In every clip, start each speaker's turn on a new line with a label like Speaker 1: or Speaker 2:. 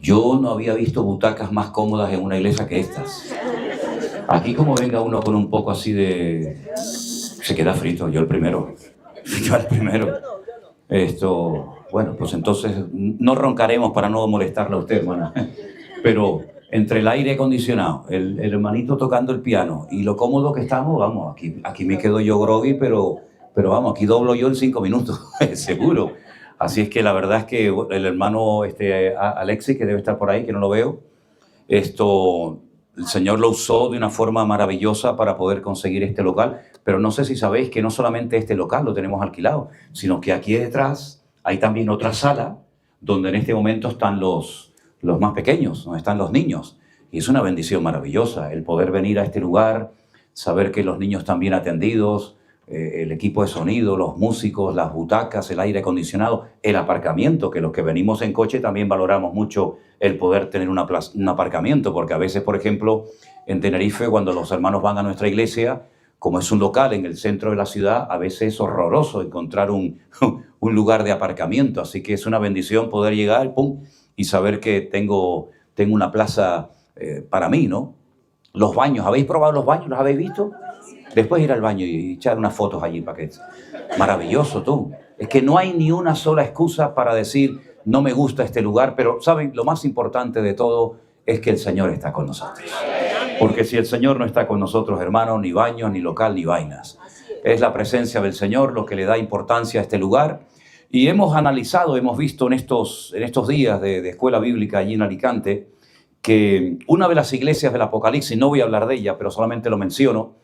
Speaker 1: Yo no había visto butacas más cómodas en una iglesia que estas. Aquí como venga uno con un poco así de... Se queda frito, yo el primero. Yo el primero. Bueno, pues entonces no roncaremos para no molestarle a usted, hermana. Pero entre el aire acondicionado, el hermanito tocando el piano y lo cómodo que estamos, vamos, aquí me quedo yo groggy, pero vamos, aquí doblo yo en 5 minutos, seguro. Así es que la verdad es que el hermano Alexis, que debe estar por ahí, que no lo veo, el Señor lo usó de una forma maravillosa para poder conseguir este local, pero no sé si sabéis que no solamente este local lo tenemos alquilado, sino que aquí detrás hay también otra sala donde en este momento están los más pequeños, donde están los niños. Y es una bendición maravillosa el poder venir a este lugar, saber que los niños están bien atendidos, el equipo de sonido, los músicos, las butacas, el aire acondicionado, el aparcamiento, que los que venimos en coche también valoramos mucho el poder tener un aparcamiento, porque a veces, por ejemplo, en Tenerife, cuando los hermanos van a nuestra iglesia, como es un local en el centro de la ciudad, a veces es horroroso encontrar un lugar de aparcamiento, así que es una bendición poder llegar, pum, y saber que tengo una plaza para mí, ¿no? Los baños, ¿habéis probado los baños? ¿Los habéis visto? Después ir al baño y echar unas fotos allí para que... Maravilloso, tú. Es que no hay ni una sola excusa para decir no me gusta este lugar, pero ¿saben? Lo más importante de todo es que el Señor está con nosotros. Porque si el Señor no está con nosotros, hermanos, ni baños, ni local, ni vainas. Es la presencia del Señor lo que le da importancia a este lugar. Y hemos analizado, hemos visto en estos días de escuela bíblica allí en Alicante, que una de las iglesias del Apocalipsis, no voy a hablar de ella, pero solamente lo menciono,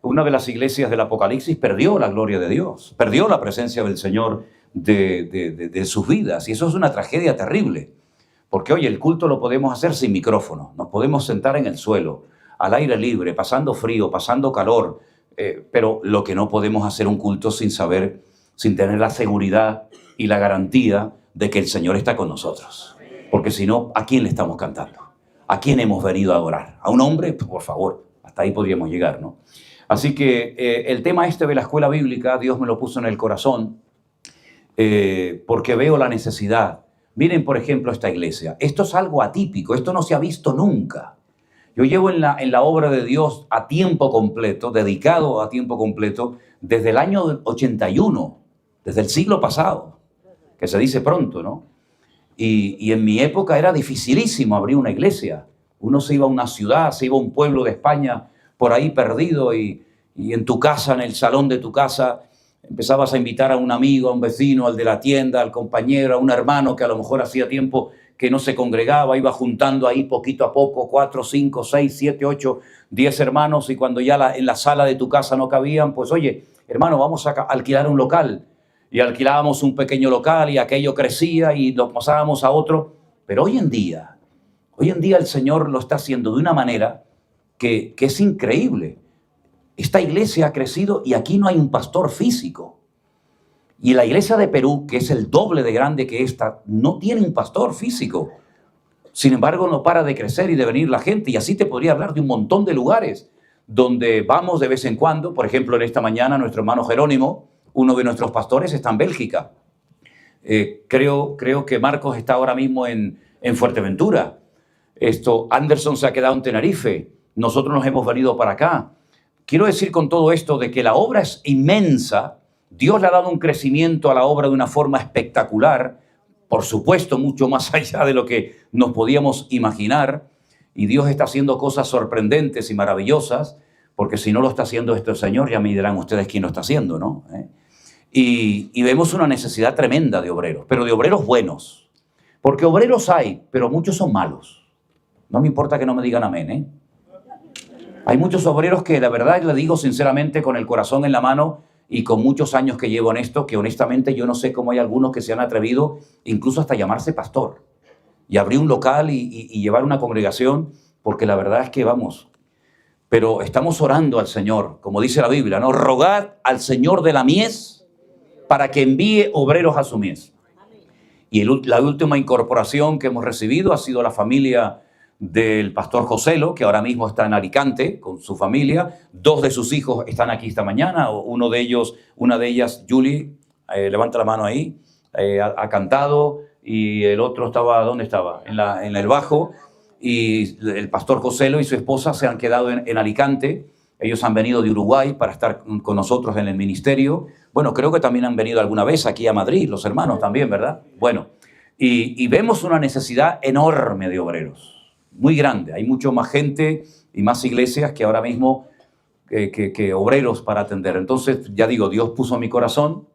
Speaker 1: una de las iglesias del Apocalipsis perdió la gloria de Dios, perdió la presencia del Señor de sus vidas. Y eso es una tragedia terrible. Porque, oye, el culto lo podemos hacer sin micrófono, nos podemos sentar en el suelo, al aire libre, pasando frío, pasando calor, pero lo que no podemos hacer un culto sin saber, sin tener la seguridad y la garantía de que el Señor está con nosotros. Porque si no, ¿a quién le estamos cantando? ¿A quién hemos venido a adorar? ¿A un hombre? Pues, por favor, hasta ahí podríamos llegar, ¿no? Así que el tema de la escuela bíblica, Dios me lo puso en el corazón porque veo la necesidad. Miren, por ejemplo, esta iglesia. Esto es algo atípico, esto no se ha visto nunca. Yo llevo en la obra de Dios a tiempo completo, dedicado a tiempo completo, desde el año 81, desde el siglo pasado, que se dice pronto, ¿no? Y en mi época era dificilísimo abrir una iglesia. Uno se iba a una ciudad, se iba a un pueblo de España por ahí perdido y en tu casa, en el salón de tu casa, empezabas a invitar a un amigo, a un vecino, al de la tienda, al compañero, a un hermano que a lo mejor hacía tiempo que no se congregaba, iba juntando ahí poquito a poco 4, 5, 6, 7, 8, 10 hermanos y cuando ya en la sala de tu casa no cabían, pues oye, hermano, vamos a alquilar un local. Y alquilábamos un pequeño local y aquello crecía y lo pasábamos a otro. Pero hoy en día el Señor lo está haciendo de una manera que es increíble. Esta iglesia ha crecido y aquí no hay un pastor físico. Y la iglesia de Perú, que es el doble de grande que esta, no tiene un pastor físico. Sin embargo, no para de crecer y de venir la gente. Y así te podría hablar de un montón de lugares donde vamos de vez en cuando. Por ejemplo, en esta mañana nuestro hermano Jerónimo, uno de nuestros pastores, está en Bélgica. Creo que Marcos está ahora mismo en Fuerteventura. Anderson se ha quedado en Tenerife. Nosotros nos hemos venido para acá. Quiero decir con todo esto de que la obra es inmensa. Dios le ha dado un crecimiento a la obra de una forma espectacular. Por supuesto, mucho más allá de lo que nos podíamos imaginar. Y Dios está haciendo cosas sorprendentes y maravillosas. Porque si no lo está haciendo este Señor, ya me dirán ustedes quién lo está haciendo, ¿no? Y vemos una necesidad tremenda de obreros, pero de obreros buenos. Porque obreros hay, pero muchos son malos. No me importa que no me digan amén, ¿eh? Hay muchos obreros que, la verdad, le digo sinceramente, con el corazón en la mano y con muchos años que llevo en esto, que honestamente yo no sé cómo hay algunos que se han atrevido incluso hasta llamarse pastor y abrir un local y llevar una congregación, porque la verdad es que, vamos... Pero estamos orando al Señor, como dice la Biblia, ¿no? Rogad al Señor de la mies para que envíe obreros a su mies. Y la última incorporación que hemos recibido ha sido la familia del pastor Joselo, que ahora mismo está en Alicante con su familia. 2 de sus hijos están aquí esta mañana. Una de ellas, Julie, levanta la mano ahí, ha cantado y el otro estaba, ¿dónde estaba? En el bajo, y el pastor Joselo y su esposa se han quedado en Alicante. Ellos han venido de Uruguay para estar con nosotros en el ministerio. Bueno, creo que también han venido alguna vez aquí a Madrid, los hermanos también, ¿verdad? Bueno, y vemos una necesidad enorme de obreros, muy grande. Hay mucho más gente y más iglesias que ahora mismo que obreros para atender. Entonces, ya digo, Dios puso en mi corazón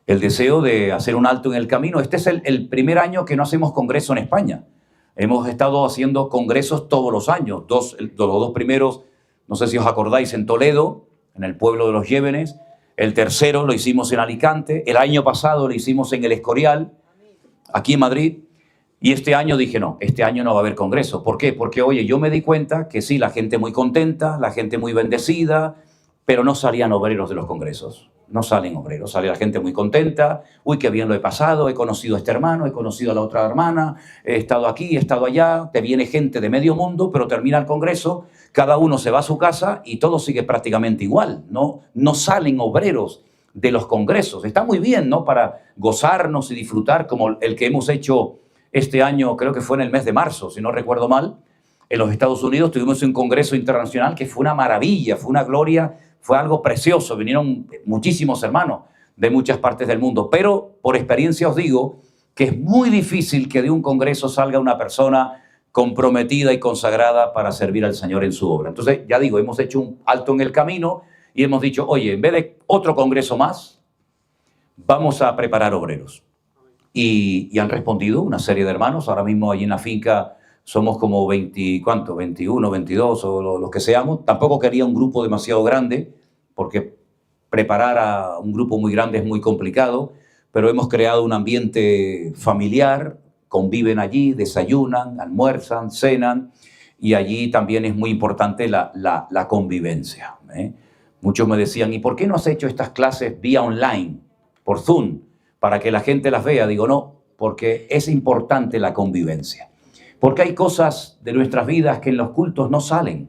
Speaker 1: el deseo de hacer un alto en el camino. Este es el primer año que no hacemos congreso en España. Hemos estado haciendo congresos todos los años. Los dos primeros, no sé si os acordáis, en Toledo, en el pueblo de los Llévenes. El tercero lo hicimos en Alicante. El año pasado lo hicimos en El Escorial, aquí en Madrid. Y este año dije, no, este año no va a haber congreso. ¿Por qué? Porque, oye, yo me di cuenta que sí, la gente muy contenta, la gente muy bendecida, pero no salían obreros de los congresos. No salen obreros, sale la gente muy contenta. Uy, qué bien lo he pasado, he conocido a este hermano, he conocido a la otra hermana, he estado aquí, he estado allá. Te viene gente de medio mundo, pero termina el congreso, cada uno se va a su casa y todo sigue prácticamente igual. No salen obreros de los congresos. Está muy bien, ¿no? Para gozarnos y disfrutar, como el que hemos hecho este año, creo que fue en el mes de marzo, si no recuerdo mal, en los Estados Unidos tuvimos un congreso internacional que fue una maravilla, fue una gloria, fue algo precioso. Vinieron muchísimos hermanos de muchas partes del mundo, pero por experiencia os digo que es muy difícil que de un congreso salga una persona comprometida y consagrada para servir al Señor en su obra. Entonces, ya digo, hemos hecho un alto en el camino y hemos dicho, oye, en vez de otro congreso más, vamos a preparar obreros. Y han respondido una serie de hermanos. Ahora mismo allí en la finca somos como 21, 22 o los que seamos. Tampoco quería un grupo demasiado grande, porque preparar a un grupo muy grande es muy complicado, pero hemos creado un ambiente familiar, conviven allí, desayunan, almuerzan, cenan, y allí también es muy importante la convivencia, ¿eh? Muchos me decían, ¿y por qué no has hecho estas clases vía online, por Zoom, para que la gente las vea? Digo, no, porque es importante la convivencia. Porque hay cosas de nuestras vidas que en los cultos no salen.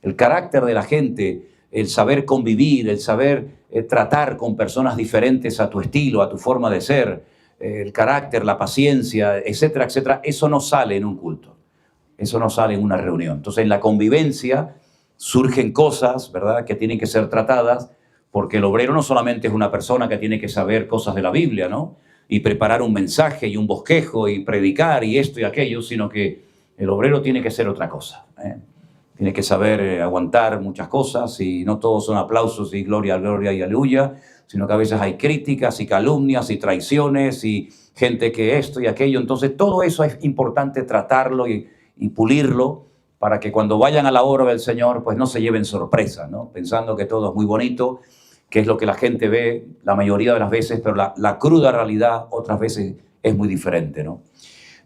Speaker 1: El carácter de la gente, el saber convivir, el saber tratar con personas diferentes a tu estilo, a tu forma de ser, el carácter, la paciencia, etcétera, etcétera, eso no sale en un culto. Eso no sale en una reunión. Entonces, en la convivencia surgen cosas, ¿verdad?, que tienen que ser tratadas, porque el obrero no solamente es una persona que tiene que saber cosas de la Biblia, ¿no?, y preparar un mensaje y un bosquejo y predicar y esto y aquello, sino que el obrero tiene que ser otra cosa, ¿eh? Tiene que saber aguantar muchas cosas, y no todos son aplausos y gloria, gloria y aleluya, sino que a veces hay críticas y calumnias y traiciones y gente que esto y aquello. Entonces todo eso es importante tratarlo y pulirlo, para que cuando vayan a la obra del Señor, pues no se lleven sorpresa, ¿no?, pensando que todo es muy bonito, que es lo que la gente ve la mayoría de las veces, pero la cruda realidad otras veces es muy diferente, ¿no?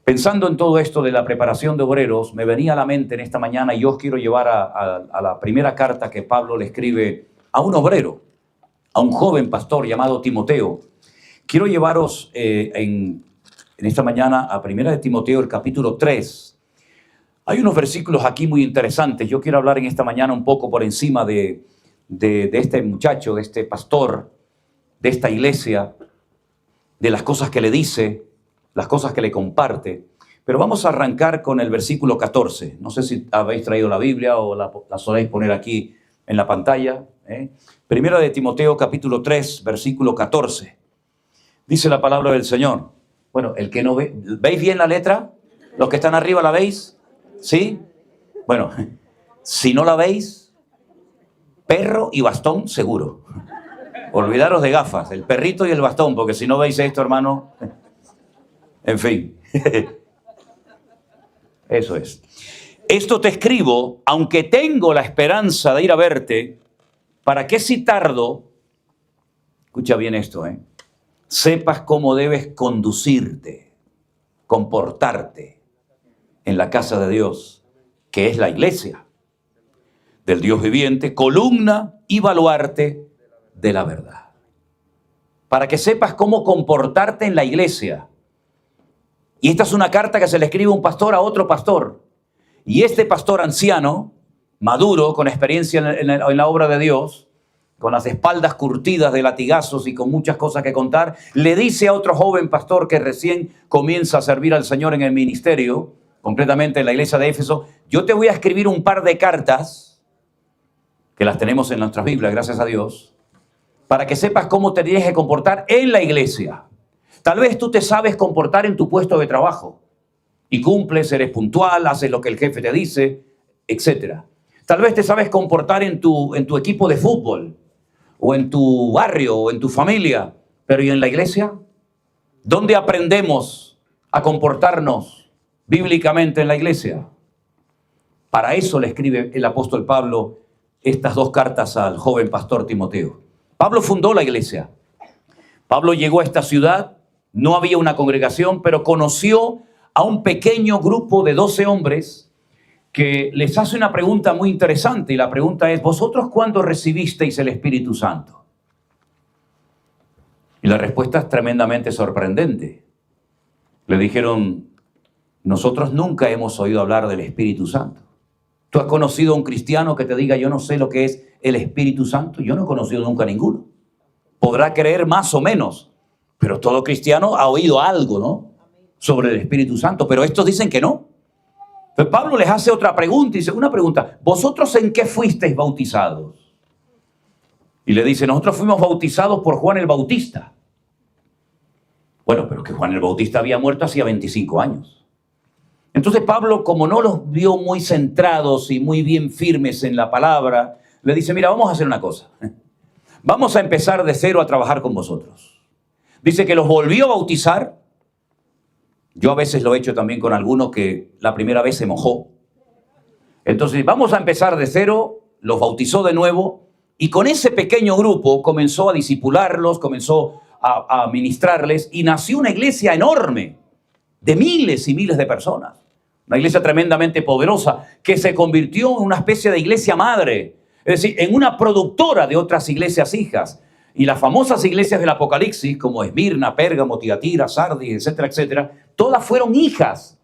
Speaker 1: Pensando en todo esto de la preparación de obreros, me venía a la mente en esta mañana, y yo os quiero llevar a la primera carta que Pablo le escribe a un obrero, a un joven pastor llamado Timoteo. Quiero llevaros en esta mañana a 1 de Timoteo, el capítulo 3. Hay unos versículos aquí muy interesantes. Yo quiero hablar en esta mañana un poco por encima de este muchacho, de este pastor, de esta iglesia, de las cosas que le dice, las cosas que le comparte. Pero vamos a arrancar con el versículo 14. No sé si habéis traído la Biblia o la soléis poner aquí en la pantalla, ¿eh? Primera de Timoteo, capítulo 3, versículo 14. Dice la palabra del Señor. Bueno, el que no ve, ¿veis bien la letra? Los que están arriba, ¿la veis? ¿Sí? Bueno, si no la veis, perro y bastón seguro. Olvidaros de gafas, el perrito y el bastón, porque si no veis esto, hermano, en fin. Eso es. Esto te escribo, aunque tengo la esperanza de ir a verte, para que si tardo, escucha bien esto, sepas cómo debes conducirte, comportarte en la casa de Dios, que es la iglesia del Dios viviente, columna y baluarte de la verdad. Para que sepas cómo comportarte en la iglesia. Y esta es una carta que se le escribe un pastor a otro pastor. Y este pastor anciano, maduro, con experiencia en la obra de Dios, con las espaldas curtidas de latigazos y con muchas cosas que contar, le dice a otro joven pastor que recién comienza a servir al Señor en el ministerio, concretamente en la iglesia de Éfeso: yo te voy a escribir un par de cartas, que las tenemos en nuestras Biblias, gracias a Dios, para que sepas cómo te tienes que comportar en la iglesia. Tal vez tú te sabes comportar en tu puesto de trabajo y cumples, eres puntual, haces lo que el jefe te dice, etc. Tal vez te sabes comportar en tu equipo de fútbol, o en tu barrio, o en tu familia, pero ¿y en la iglesia? ¿Dónde aprendemos a comportarnos bíblicamente en la iglesia? Para eso le escribe el apóstol Pablo estas dos cartas al joven pastor Timoteo. Pablo fundó la iglesia. Pablo llegó a esta ciudad, no había una congregación, pero conoció a un pequeño grupo de 12 hombres que les hace una pregunta muy interesante, y la pregunta es: ¿vosotros cuándo recibisteis el Espíritu Santo? Y la respuesta es tremendamente sorprendente. Le dijeron: nosotros nunca hemos oído hablar del Espíritu Santo. ¿Tú has conocido a un cristiano que te diga: yo no sé lo que es el Espíritu Santo? Yo no he conocido nunca a ninguno. Podrá creer más o menos, pero todo cristiano ha oído algo, ¿no?, sobre el Espíritu Santo, pero estos dicen que no. Entonces Pablo les hace otra pregunta, y dice: una pregunta, ¿vosotros en qué fuisteis bautizados? Y le dice: nosotros fuimos bautizados por Juan el Bautista. Bueno, pero que Juan el Bautista había muerto hacía 25 años. Entonces Pablo, como no los vio muy centrados y muy bien firmes en la palabra, le dice: mira, vamos a hacer una cosa. Vamos a empezar de cero a trabajar con vosotros. Dice que los volvió a bautizar. Yo a veces lo he hecho también con algunos que la primera vez se mojó. Entonces vamos a empezar de cero, los bautizó de nuevo, y con ese pequeño grupo comenzó a discipularlos, comenzó a ministrarles, y nació una iglesia enorme de miles y miles de personas. Una iglesia tremendamente poderosa que se convirtió en una especie de iglesia madre, es decir, en una productora de otras iglesias hijas. Y las famosas iglesias del Apocalipsis, como Esmirna, Pérgamo, Tiatira, Sardis, etcétera, etcétera, todas fueron hijas.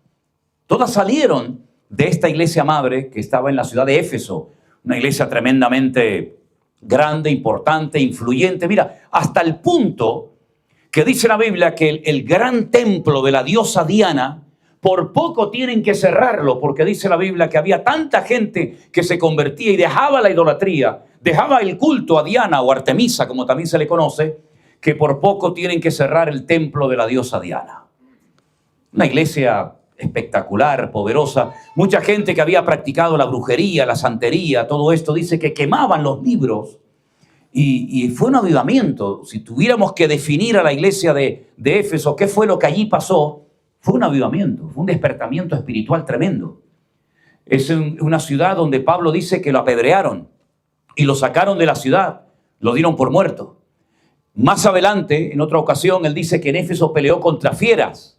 Speaker 1: Todas salieron de esta iglesia madre que estaba en la ciudad de Éfeso. Una iglesia tremendamente grande, importante, influyente. Mira, hasta el punto que dice la Biblia que el gran templo de la diosa Diana, por poco tienen que cerrarlo, porque dice la Biblia que había tanta gente que se convertía y dejaba la idolatría, dejaba el culto a Diana o Artemisa, como también se le conoce, que por poco tienen que cerrar el templo de la diosa Diana. Una iglesia espectacular, poderosa. Mucha gente que había practicado la brujería, la santería, todo esto, dice que quemaban los libros. Y fue un avivamiento. Si tuviéramos que definir a la iglesia de Éfeso, ¿qué fue lo que allí pasó? Fue un avivamiento, fue un despertamiento espiritual tremendo. Es una ciudad donde Pablo dice que lo apedrearon y lo sacaron de la ciudad, lo dieron por muerto. Más adelante, en otra ocasión, él dice que en Éfeso peleó contra fieras.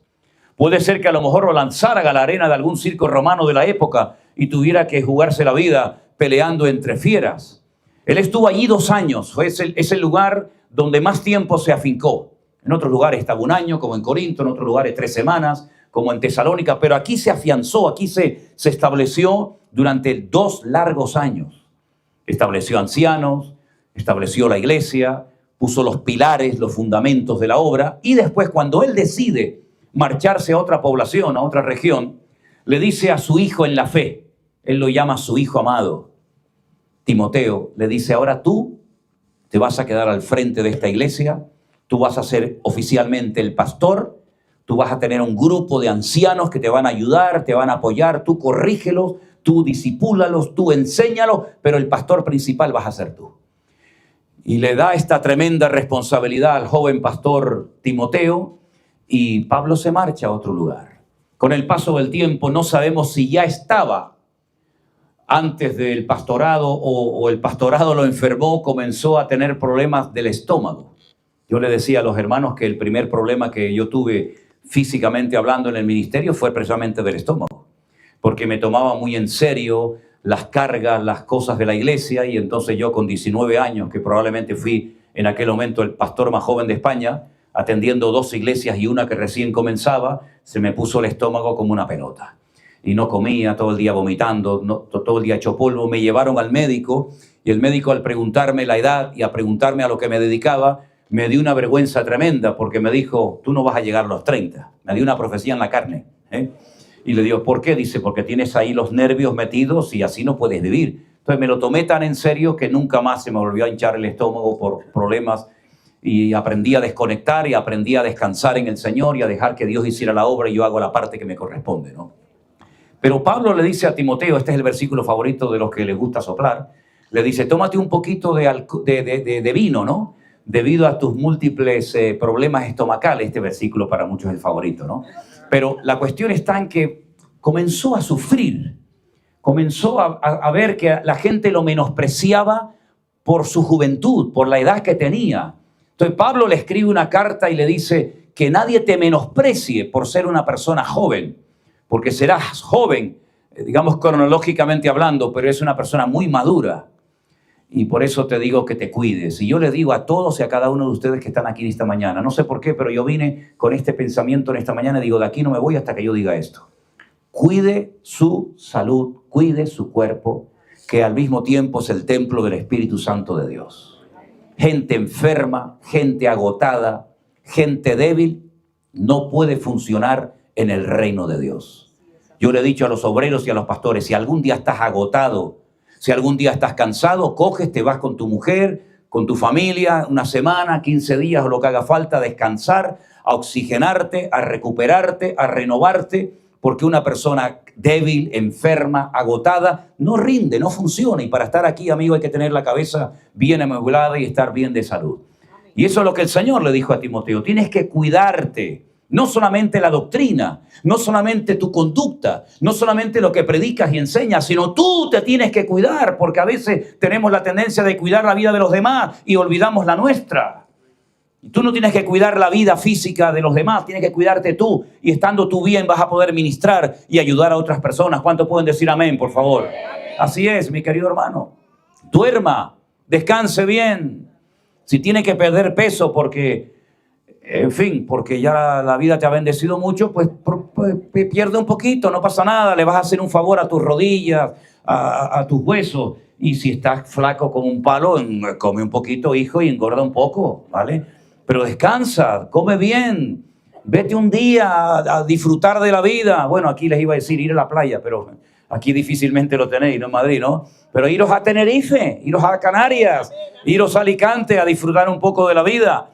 Speaker 1: Puede ser que a lo mejor lo lanzaran a la arena de algún circo romano de la época y tuviera que jugarse la vida peleando entre fieras. Él estuvo allí 2 años, es el lugar donde más tiempo se afincó. En otros lugares estaba 1 año, como en Corinto, en otros lugares 3 semanas, como en Tesalónica, pero aquí se afianzó, aquí se estableció durante 2 largos años. Estableció ancianos, estableció la iglesia, puso los pilares, los fundamentos de la obra, y después, cuando él decide marcharse a otra población, a otra región, le dice a su hijo en la fe, él lo llama su hijo amado, Timoteo, le dice: ahora tú te vas a quedar al frente de esta iglesia, tú vas a ser oficialmente el pastor, tú vas a tener un grupo de ancianos que te van a ayudar, te van a apoyar, tú corrígelos, tú disipúlalos, tú enséñalos, pero el pastor principal vas a ser tú. Y le da esta tremenda responsabilidad al joven pastor Timoteo, y Pablo se marcha a otro lugar. Con el paso del tiempo no sabemos si ya estaba antes del pastorado o el pastorado lo enfermó, comenzó a tener problemas del estómago. Yo le decía a los hermanos que el primer problema que yo tuve físicamente hablando en el ministerio fue precisamente del estómago, porque me tomaba muy en serio las cargas, las cosas de la iglesia, y entonces yo con 19 años, que probablemente fui en aquel momento el pastor más joven de España, atendiendo 2 iglesias y una que recién comenzaba, se me puso el estómago como una pelota. Y no comía, todo el día vomitando, todo el día hecho polvo. Me llevaron al médico Y el médico, al preguntarme la edad y a preguntarme a lo que me dedicaba, me dio una vergüenza tremenda porque me dijo, tú no vas a llegar a los 30. Me dio una profecía en la carne. Y le digo, ¿por qué? Dice, porque tienes ahí los nervios metidos y así no puedes vivir. Entonces me lo tomé tan en serio que nunca más se me volvió a hinchar el estómago por problemas y aprendí a desconectar y aprendí a descansar en el Señor y a dejar que Dios hiciera la obra y yo hago la parte que me corresponde, ¿no? Pero Pablo le dice a Timoteo, este es el versículo favorito de los que les gusta soplar, le dice, tómate un poquito de vino, ¿no? Debido a tus múltiples problemas estomacales. Este versículo para muchos es el favorito, ¿no? Pero la cuestión está en que comenzó a sufrir, comenzó a ver que la gente lo menospreciaba por su juventud, por la edad que tenía. Entonces Pablo le escribe una carta y le dice que nadie te menosprecie por ser una persona joven, porque serás joven, digamos cronológicamente hablando, pero es una persona muy madura. Y por eso te digo que te cuides. Y yo le digo a todos y a cada uno de ustedes que están aquí esta mañana, no sé por qué, pero yo vine con este pensamiento en esta mañana y digo, de aquí no me voy hasta que yo diga esto. Cuide su salud, cuide su cuerpo, que al mismo tiempo es el templo del Espíritu Santo de Dios. Gente enferma, gente agotada, gente débil, no puede funcionar en el reino de Dios. Yo le he dicho a los obreros y a los pastores, si algún día estás agotado, si algún día estás cansado, coges, te vas con tu mujer, con tu familia, una semana, 15 días o lo que haga falta, a descansar, a oxigenarte, a recuperarte, a renovarte, porque una persona débil, enferma, agotada, no rinde, no funciona. Y para estar aquí, amigo, hay que tener la cabeza bien amueblada y estar bien de salud. Y eso es lo que el Señor le dijo a Timoteo. Tienes que cuidarte. No solamente la doctrina, no solamente tu conducta, no solamente lo que predicas y enseñas, sino tú te tienes que cuidar, porque a veces tenemos la tendencia de cuidar la vida de los demás y olvidamos la nuestra. Y tú no tienes que cuidar la vida física de los demás, tienes que cuidarte tú. Y estando tú bien vas a poder ministrar y ayudar a otras personas. ¿Cuántos pueden decir amén, por favor? Así es, mi querido hermano. Duerma, descanse bien. Si tiene que perder peso porque... En fin, porque ya la vida te ha bendecido mucho, pues pierde un poquito, no pasa nada, le vas a hacer un favor a tus rodillas, a tus huesos. Y si estás flaco como un palo, come un poquito, hijo, y engorda un poco, ¿vale? Pero descansa, come bien, vete un día a disfrutar de la vida. Bueno, aquí les iba a decir ir a la playa, pero aquí difícilmente lo tenéis, ¿no? En Madrid, ¿no? Pero iros a Tenerife, iros a Canarias, iros a Alicante a disfrutar un poco de la vida.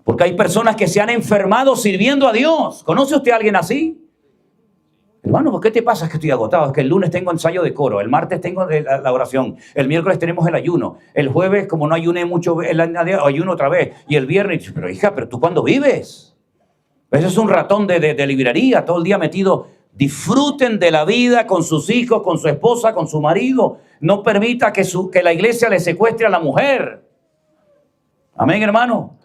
Speaker 1: Porque hay personas que se han enfermado sirviendo a Dios. ¿Conoce usted a alguien así? Hermano, ¿por qué te pasa? Es que estoy agotado. Es que el lunes tengo ensayo de coro. El martes tengo la oración. El miércoles tenemos el ayuno. El jueves, como no ayuné mucho, ayuno otra vez. Y el viernes, pero hija, ¿pero tú cuándo vives? Eso es un ratón de librería, todo el día metido. Disfruten de la vida con sus hijos, con su esposa, con su marido. No permita que la iglesia le secuestre a la mujer. Amén, hermano.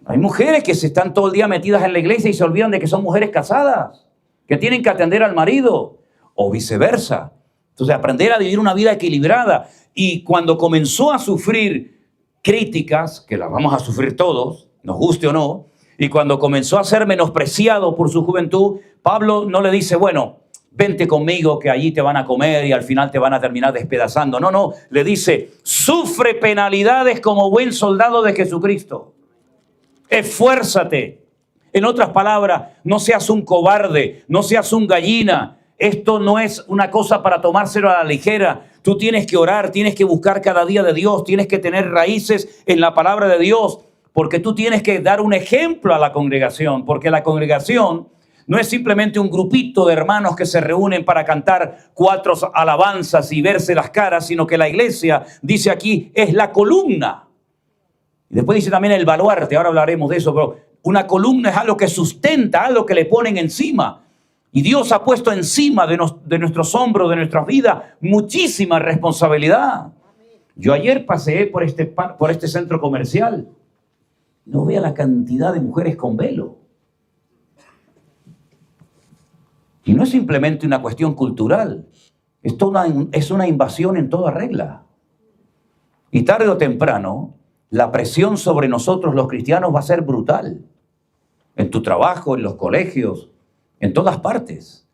Speaker 1: Hay mujeres que se están todo el día metidas en la iglesia y se olvidan de que son mujeres casadas, que tienen que atender al marido, o viceversa. Entonces, aprender a vivir una vida equilibrada. Y cuando comenzó a sufrir críticas, que las vamos a sufrir todos, nos guste o no, y cuando comenzó a ser menospreciado por su juventud, Pablo no le dice, bueno, vente conmigo que allí te van a comer y al final te van a terminar despedazando. No, le dice, sufre penalidades como buen soldado de Jesucristo. Esfuérzate. En otras palabras, no seas un cobarde, no seas un gallina. Esto no es una cosa para tomárselo a la ligera. Tú tienes que orar, tienes que buscar cada día de Dios, tienes que tener raíces en la palabra de Dios, porque tú tienes que dar un ejemplo a la congregación, porque la congregación no es simplemente un grupito de hermanos que se reúnen para cantar 4 alabanzas y verse las caras, sino que la iglesia, dice aquí, es la columna. Y después dice también el baluarte, ahora hablaremos de eso, pero una columna es algo que sustenta, algo que le ponen encima. Y Dios ha puesto encima de nuestros hombros, de nuestras vidas, muchísima responsabilidad. Yo ayer paseé por este centro comercial. No vea la cantidad de mujeres con velo. Y no es simplemente una cuestión cultural. Es una invasión en toda regla. Y tarde o temprano, la presión sobre nosotros los cristianos va a ser brutal. En tu trabajo, en los colegios, en todas partes.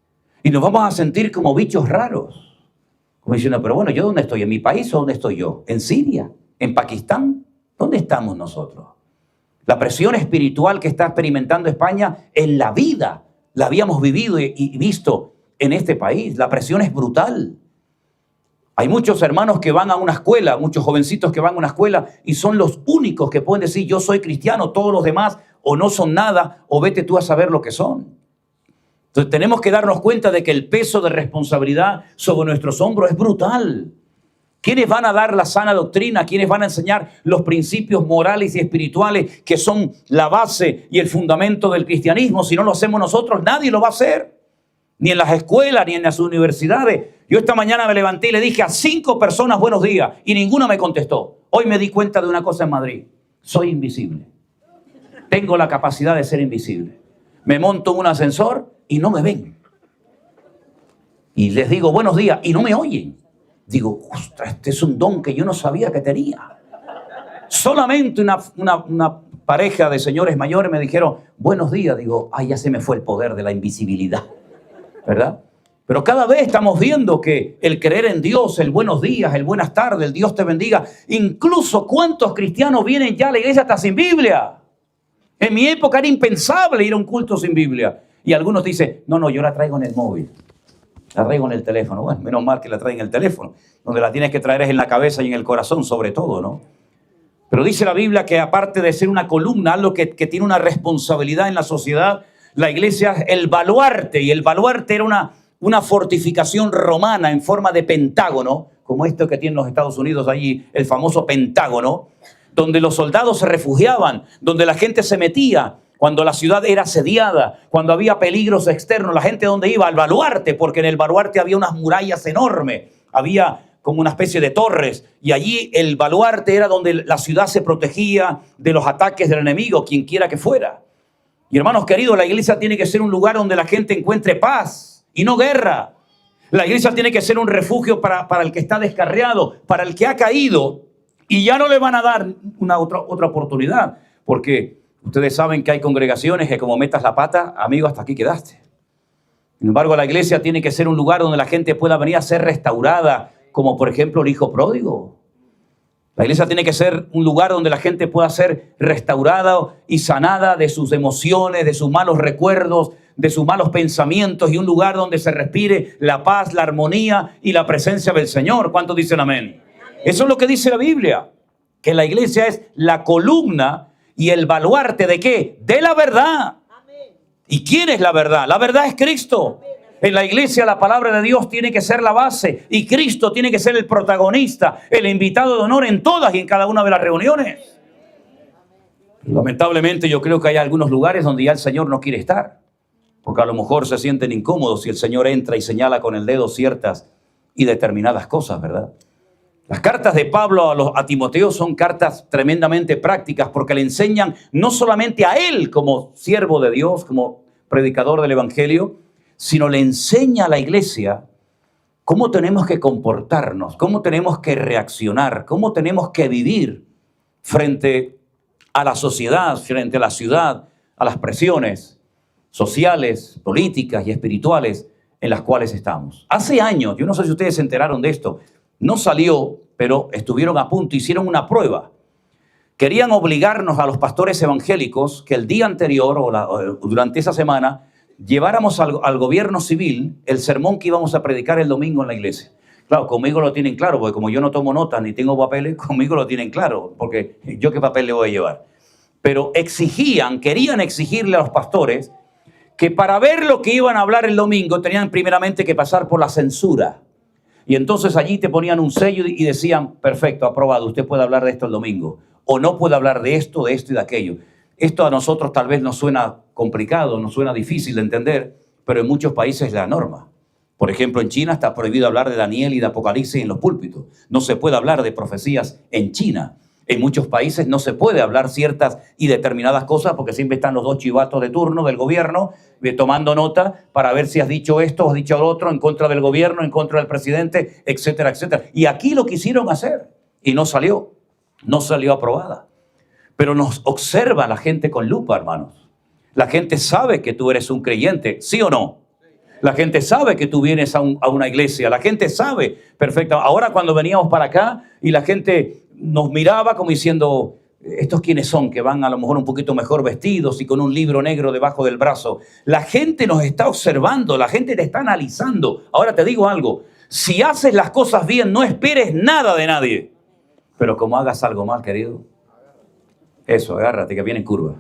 Speaker 1: Y nos vamos a sentir como bichos raros. Como diciendo, pero bueno, ¿yo dónde estoy? ¿En mi país o dónde estoy yo? ¿En Siria? ¿En Pakistán? ¿Dónde estamos nosotros? La presión espiritual que está experimentando España en la vida la habíamos vivido y visto en este país. La presión es brutal. Hay muchos hermanos que van a una escuela, muchos jovencitos que van a una escuela y son los únicos que pueden decir yo soy cristiano, todos los demás o no son nada o vete tú a saber lo que son. Entonces tenemos que darnos cuenta de que el peso de responsabilidad sobre nuestros hombros es brutal. ¿Quiénes van a dar la sana doctrina? ¿Quiénes van a enseñar los principios morales y espirituales que son la base y el fundamento del cristianismo? Si no lo hacemos nosotros, nadie lo va a hacer. Ni en las escuelas, ni en las universidades. Yo esta mañana me levanté y le dije a 5 personas buenos días y ninguna me contestó. Hoy me di cuenta de una cosa en Madrid. Soy invisible. Tengo la capacidad de ser invisible. Me monto en un ascensor y no me ven. Y les digo buenos días y no me oyen. Digo, ostras, este es un don que yo no sabía que tenía. Solamente una pareja de señores mayores me dijeron buenos días. Digo, ay, ya se me fue el poder de la invisibilidad. ¿Verdad? Pero cada vez estamos viendo que el creer en Dios, el buenos días, el buenas tardes, el Dios te bendiga, incluso cuántos cristianos vienen ya a la iglesia hasta sin Biblia. En mi época era impensable ir a un culto sin Biblia. Y algunos dicen, no, yo la traigo en el móvil, la traigo en el teléfono. Bueno, menos mal que la traen en el teléfono. Donde la tienes que traer es en la cabeza y en el corazón sobre todo, ¿no? Pero dice la Biblia que aparte de ser una columna, algo que tiene una responsabilidad en la sociedad, la iglesia es el baluarte, y el baluarte era una fortificación romana en forma de pentágono, como esto que tienen los Estados Unidos allí, el famoso Pentágono, donde los soldados se refugiaban, donde la gente se metía, cuando la ciudad era asediada, cuando había peligros externos, la gente ¿dónde iba? Al baluarte, porque en el baluarte había unas murallas enormes, había como una especie de torres, y allí el baluarte era donde la ciudad se protegía de los ataques del enemigo, quien quiera que fuera. Y hermanos queridos, la iglesia tiene que ser un lugar donde la gente encuentre paz y no guerra. La iglesia tiene que ser un refugio para el que está descarriado, para el que ha caído y ya no le van a dar otra oportunidad. Porque ustedes saben que hay congregaciones que como metas la pata, amigo, hasta aquí quedaste. Sin embargo, la iglesia tiene que ser un lugar donde la gente pueda venir a ser restaurada, como por ejemplo el hijo pródigo. La iglesia tiene que ser un lugar donde la gente pueda ser restaurada y sanada de sus emociones, de sus malos recuerdos, de sus malos pensamientos, y un lugar donde se respire la paz, la armonía y la presencia del Señor. ¿Cuántos dicen amén? Eso es lo que dice la Biblia, que la iglesia es la columna y el baluarte ¿de qué? De la verdad. ¿Y quién es la verdad? La verdad es Cristo. En la iglesia la palabra de Dios tiene que ser la base y Cristo tiene que ser el protagonista, el invitado de honor en todas y en cada una de las reuniones. Lamentablemente yo creo que hay algunos lugares donde ya el Señor no quiere estar, porque a lo mejor se sienten incómodos si el Señor entra y señala con el dedo ciertas y determinadas cosas, ¿verdad? Las cartas de Pablo a Timoteo son cartas tremendamente prácticas porque le enseñan no solamente a él como siervo de Dios, como predicador del Evangelio, sino le enseña a la iglesia cómo tenemos que comportarnos, cómo tenemos que reaccionar, cómo tenemos que vivir frente a la sociedad, frente a la ciudad, a las presiones sociales, políticas y espirituales en las cuales estamos. Hace años, yo no sé si ustedes se enteraron de esto, no salió, pero estuvieron a punto, hicieron una prueba. Querían obligarnos a los pastores evangélicos que el día anterior o durante esa semana lleváramos al gobierno civil el sermón que íbamos a predicar el domingo en la iglesia. Claro, conmigo lo tienen claro, porque como yo no tomo notas ni tengo papeles, conmigo lo tienen claro, porque yo qué papel le voy a llevar. Pero querían exigirle a los pastores que para ver lo que iban a hablar el domingo tenían primeramente que pasar por la censura. Y entonces allí te ponían un sello y decían, perfecto, aprobado, usted puede hablar de esto el domingo. O no puede hablar de esto y de aquello. Esto a nosotros tal vez nos suena complicado, nos suena difícil de entender, pero en muchos países es la norma. Por ejemplo, en China está prohibido hablar de Daniel y de Apocalipsis en los púlpitos. No se puede hablar de profecías en China. En muchos países no se puede hablar ciertas y determinadas cosas porque siempre están los 2 chivatos de turno del gobierno tomando nota para ver si has dicho esto o has dicho lo otro en contra del gobierno, en contra del presidente, etcétera, etcétera. Y aquí lo quisieron hacer y no salió aprobada. Pero nos observa la gente con lupa, hermanos. La gente sabe que tú eres un creyente, ¿sí o no? La gente sabe que tú vienes a una iglesia. La gente sabe perfecto. Ahora cuando veníamos para acá y la gente nos miraba como diciendo, ¿estos quiénes son? Que van a lo mejor un poquito mejor vestidos y con un libro negro debajo del brazo. La gente nos está observando, la gente te está analizando. Ahora te digo algo, si haces las cosas bien, no esperes nada de nadie. Pero como hagas algo mal, querido, eso, agárrate que viene en curva.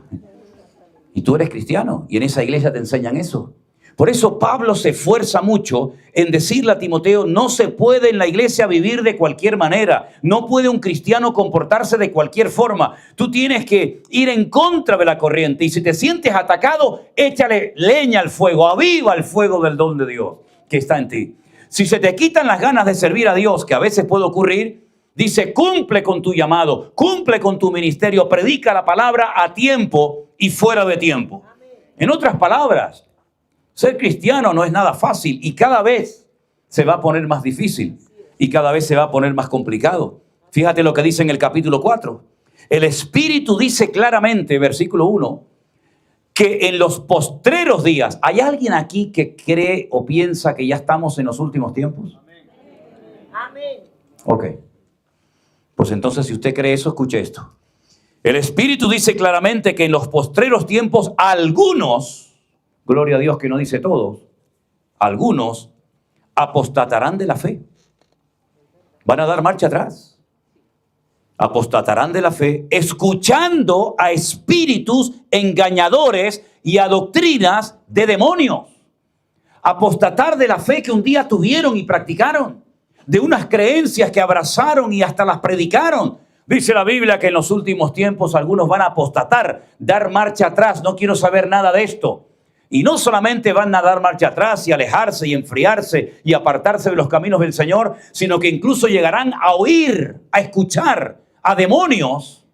Speaker 1: Y tú eres cristiano y en esa iglesia te enseñan eso. Por eso Pablo se esfuerza mucho en decirle a Timoteo, no se puede en la iglesia vivir de cualquier manera. No puede un cristiano comportarse de cualquier forma. Tú tienes que ir en contra de la corriente. Y si te sientes atacado, échale leña al fuego, aviva el fuego del don de Dios que está en ti. Si se te quitan las ganas de servir a Dios, que a veces puede ocurrir, dice, cumple con tu llamado, cumple con tu ministerio, predica la palabra a tiempo y fuera de tiempo. En otras palabras, ser cristiano no es nada fácil y cada vez se va a poner más difícil y cada vez se va a poner más complicado. Fíjate lo que dice en el capítulo 4. El Espíritu dice claramente, versículo 1, que en los postreros días, ¿hay alguien aquí que cree o piensa que ya estamos en los últimos tiempos? Amén. Ok. Pues entonces, si usted cree eso, escuche esto. El Espíritu dice claramente que en los postreros tiempos algunos, gloria a Dios que no dice todos, algunos apostatarán de la fe. Van a dar marcha atrás. Apostatarán de la fe, escuchando a espíritus engañadores y a doctrinas de demonios. Apostatar de la fe que un día tuvieron y practicaron, de unas creencias que abrazaron y hasta las predicaron. Dice la Biblia que en los últimos tiempos algunos van a apostatar, dar marcha atrás, no quiero saber nada de esto. Y no solamente van a dar marcha atrás y alejarse y enfriarse y apartarse de los caminos del Señor, sino que incluso llegarán a oír, a escuchar a demonios,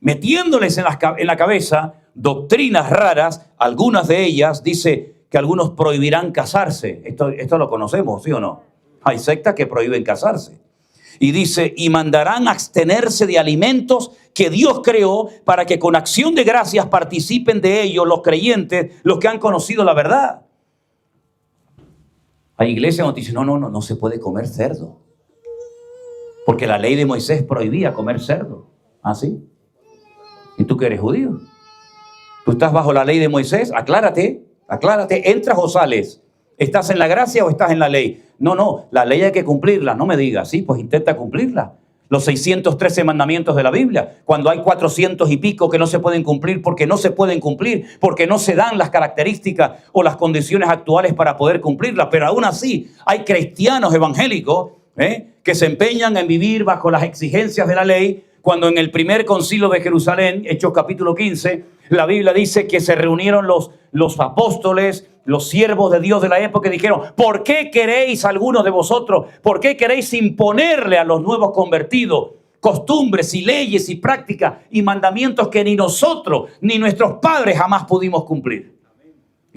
Speaker 1: metiéndoles en la cabeza doctrinas raras. Algunas de ellas dice que algunos prohibirán casarse. Esto lo conocemos, ¿sí o no? Hay sectas que prohíben casarse. Y dice, y mandarán abstenerse de alimentos que Dios creó para que con acción de gracias participen de ellos los creyentes, los que han conocido la verdad. Hay iglesias donde dicen, no se puede comer cerdo. Porque la ley de Moisés prohibía comer cerdo. ¿Ah, sí? ¿Y tú que eres judío? ¿Tú estás bajo la ley de Moisés? Aclárate, ¿entras o sales? ¿Estás en la gracia o estás en la ley? No, la ley hay que cumplirla, no me digas. Sí, pues intenta cumplirla. Los 613 mandamientos de la Biblia, cuando hay 400 y pico que no se pueden cumplir, porque no se pueden cumplir, porque no se dan las características o las condiciones actuales para poder cumplirlas. Pero aún así hay cristianos evangélicos que se empeñan en vivir bajo las exigencias de la ley, cuando en el primer concilio de Jerusalén, Hechos capítulo 15, la Biblia dice que se reunieron los apóstoles, los siervos de Dios de la época, y dijeron, ¿por qué queréis algunos de vosotros? ¿Por qué queréis imponerle a los nuevos convertidos costumbres y leyes y prácticas y mandamientos que ni nosotros ni nuestros padres jamás pudimos cumplir?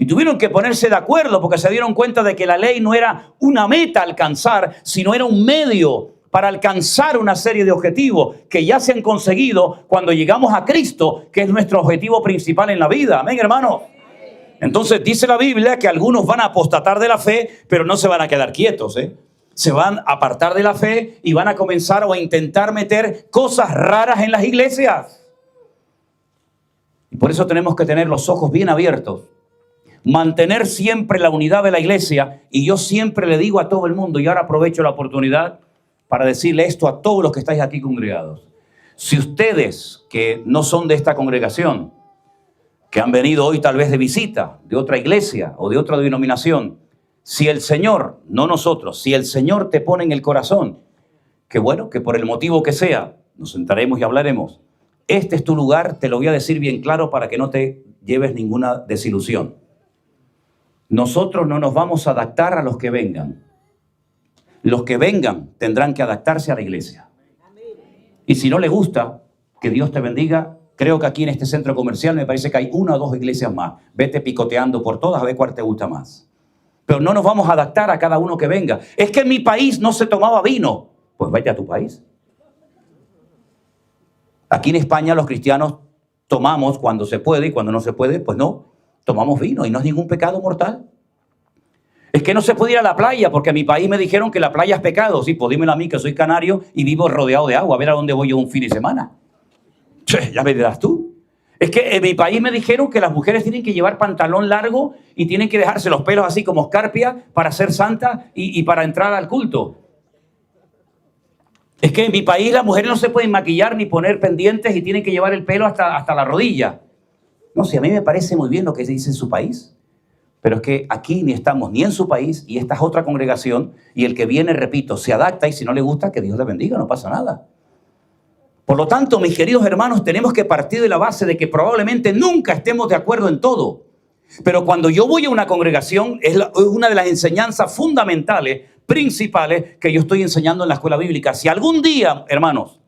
Speaker 1: Y tuvieron que ponerse de acuerdo porque se dieron cuenta de que la ley no era una meta a alcanzar, sino era un medio para alcanzar una serie de objetivos que ya se han conseguido cuando llegamos a Cristo, que es nuestro objetivo principal en la vida. Amén, hermano. Entonces dice la Biblia que algunos van a apostatar de la fe, pero no se van a quedar quietos, Se van a apartar de la fe y van a comenzar o a intentar meter cosas raras en las iglesias. Y por eso tenemos que tener los ojos bien abiertos. Mantener siempre la unidad de la iglesia. Y yo siempre le digo a todo el mundo, y ahora aprovecho la oportunidad para decirle esto a todos los que estáis aquí congregados. Si ustedes que no son de esta congregación, que han venido hoy tal vez de visita, de otra iglesia o de otra denominación, si el Señor, no nosotros, si el Señor te pone en el corazón, que bueno, que por el motivo que sea, nos sentaremos y hablaremos. Este es tu lugar, te lo voy a decir bien claro para que no te lleves ninguna desilusión. Nosotros no nos vamos a adaptar a los que vengan. Los que vengan tendrán que adaptarse a la iglesia. Y si no le gusta, que Dios te bendiga. Creo que aquí en este centro comercial me parece que hay 1 o 2 iglesias más. Vete picoteando por todas a ver cuál te gusta más. Pero no nos vamos a adaptar a cada uno que venga. Es que en mi país no se tomaba vino. Pues vete a tu país. Aquí en España los cristianos tomamos cuando se puede y cuando no se puede, pues no. Tomamos vino y no es ningún pecado mortal. Es que no se puede ir a la playa porque en mi país me dijeron que la playa es pecado. Sí, pues dímelo a mí que soy canario y vivo rodeado de agua. A ver a dónde voy yo un fin de semana. Ya me dirás tú. Es que en mi país me dijeron que las mujeres tienen que llevar pantalón largo y tienen que dejarse los pelos así como escarpia para ser santas y para entrar al culto. Es que en mi país las mujeres no se pueden maquillar ni poner pendientes y tienen que llevar el pelo hasta la rodilla. No sé, a mí me parece muy bien lo que se dice en su país. Pero es que aquí ni estamos ni en su país y esta es otra congregación y el que viene, repito, se adapta y si no le gusta, que Dios le bendiga, no pasa nada. Por lo tanto, mis queridos hermanos, tenemos que partir de la base de que probablemente nunca estemos de acuerdo en todo. Pero cuando yo voy a una congregación, es una de las enseñanzas fundamentales, principales, que yo estoy enseñando en la escuela bíblica. Si algún día, hermanos,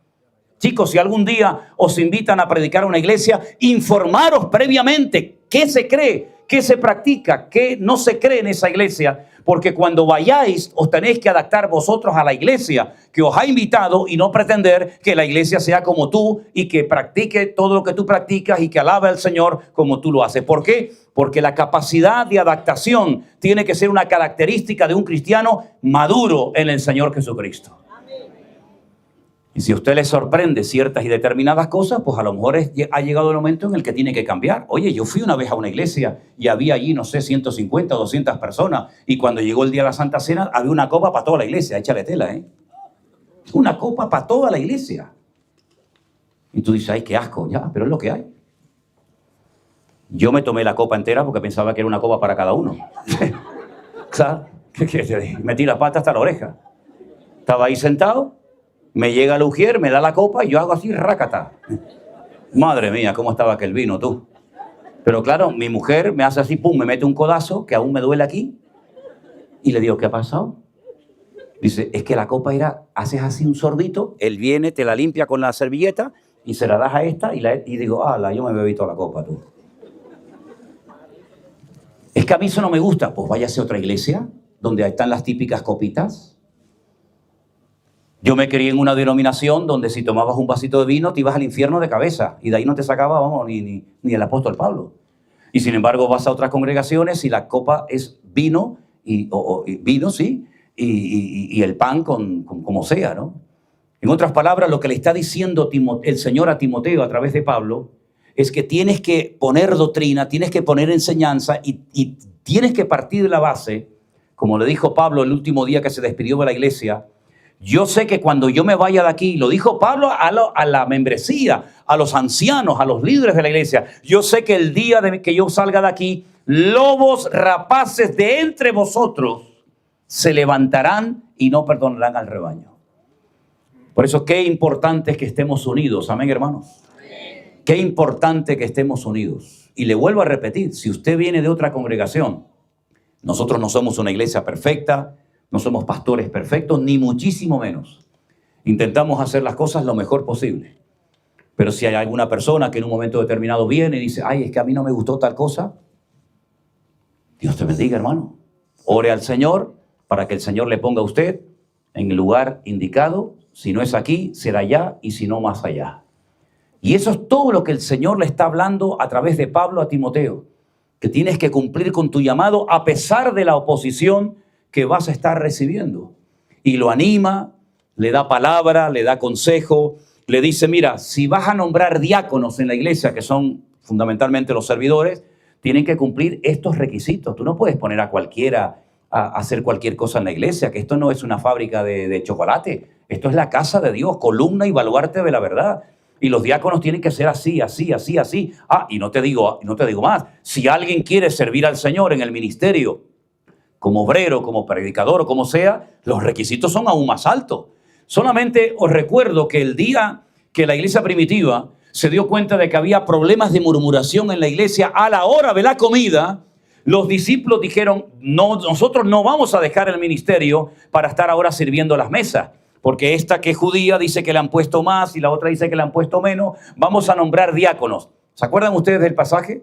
Speaker 1: chicos, si algún día os invitan a predicar a una iglesia, informaros previamente qué se cree, qué se practica, qué no se cree en esa iglesia. Porque cuando vayáis, os tenéis que adaptar vosotros a la iglesia que os ha invitado y no pretender que la iglesia sea como tú y que practique todo lo que tú practicas y que alabe al Señor como tú lo haces. ¿Por qué? Porque la capacidad de adaptación tiene que ser una característica de un cristiano maduro en el Señor Jesucristo. Y si a usted le sorprende ciertas y determinadas cosas, pues a lo mejor ha llegado el momento en el que tiene que cambiar. Oye, yo fui una vez a una iglesia y había allí, no sé, 150 o 200 personas. Y cuando llegó el día de la Santa Cena, había una copa para toda la iglesia. Échale tela, ¿eh? Una copa para toda la iglesia. Y tú dices, ay, qué asco. Ya, pero es lo que hay. Yo me tomé la copa entera porque pensaba que era una copa para cada uno. ¿Sabes? Metí la pata hasta la oreja. Estaba ahí sentado. Me llega el ujier, me da la copa y yo hago así, rácata. Madre mía, cómo estaba aquel vino, tú. Pero claro, mi mujer me hace así, pum, me mete un codazo, que aún me duele aquí. Y le digo, ¿qué ha pasado? Dice, es que la copa era, haces así un sorbito, él viene, te la limpia con la servilleta y se la das a esta y digo, ala, yo me bebí toda la copa, tú. Es que a mí eso no me gusta. Pues váyase a otra iglesia, donde están las típicas copitas. Yo me crié en una denominación donde si tomabas un vasito de vino te ibas al infierno de cabeza y de ahí no te sacaba, vamos, ni el apóstol Pablo. Y sin embargo vas a otras congregaciones y la copa es vino, vino, sí, y el pan como sea, ¿no? En otras palabras, lo que le está diciendo el Señor a Timoteo a través de Pablo es que tienes que poner doctrina, tienes que poner enseñanza y tienes que partir de la base, como le dijo Pablo el último día que se despidió de la iglesia. Yo sé que cuando yo me vaya de aquí, lo dijo Pablo a la membresía, a los ancianos, a los líderes de la iglesia. Yo sé que el día de que yo salga de aquí, lobos rapaces de entre vosotros se levantarán y no perdonarán al rebaño. Por eso, qué importante es que estemos unidos. Amén, hermanos. Amén. Qué importante que estemos unidos. Y le vuelvo a repetir, si usted viene de otra congregación, nosotros no somos una iglesia perfecta, no somos pastores perfectos, ni muchísimo menos. Intentamos hacer las cosas lo mejor posible. Pero si hay alguna persona que en un momento determinado viene y dice, ay, es que a mí no me gustó tal cosa, Dios te bendiga, hermano. Ore al Señor para que el Señor le ponga a usted en el lugar indicado. Si no es aquí, será allá, y si no, más allá. Y eso es todo lo que el Señor le está hablando a través de Pablo a Timoteo, que tienes que cumplir con tu llamado a pesar de la oposición que vas a estar recibiendo. Y lo anima, le da palabra, le da consejo, le dice, mira, si vas a nombrar diáconos en la iglesia, que son fundamentalmente los servidores, tienen que cumplir estos requisitos. Tú no puedes poner a cualquiera a hacer cualquier cosa en la iglesia, que esto no es una fábrica de chocolate, esto es la casa de Dios, columna y baluarte de la verdad. Y los diáconos tienen que ser así, así, así, así. Y no te digo más, si alguien quiere servir al Señor en el ministerio, como obrero, como predicador o como sea, los requisitos son aún más altos. Solamente os recuerdo que el día que la iglesia primitiva se dio cuenta de que había problemas de murmuración en la iglesia a la hora de la comida, los discípulos dijeron, no, nosotros no vamos a dejar el ministerio para estar ahora sirviendo las mesas, porque esta que es judía dice que le han puesto más y la otra dice que le han puesto menos, vamos a nombrar diáconos. ¿Se acuerdan ustedes del pasaje?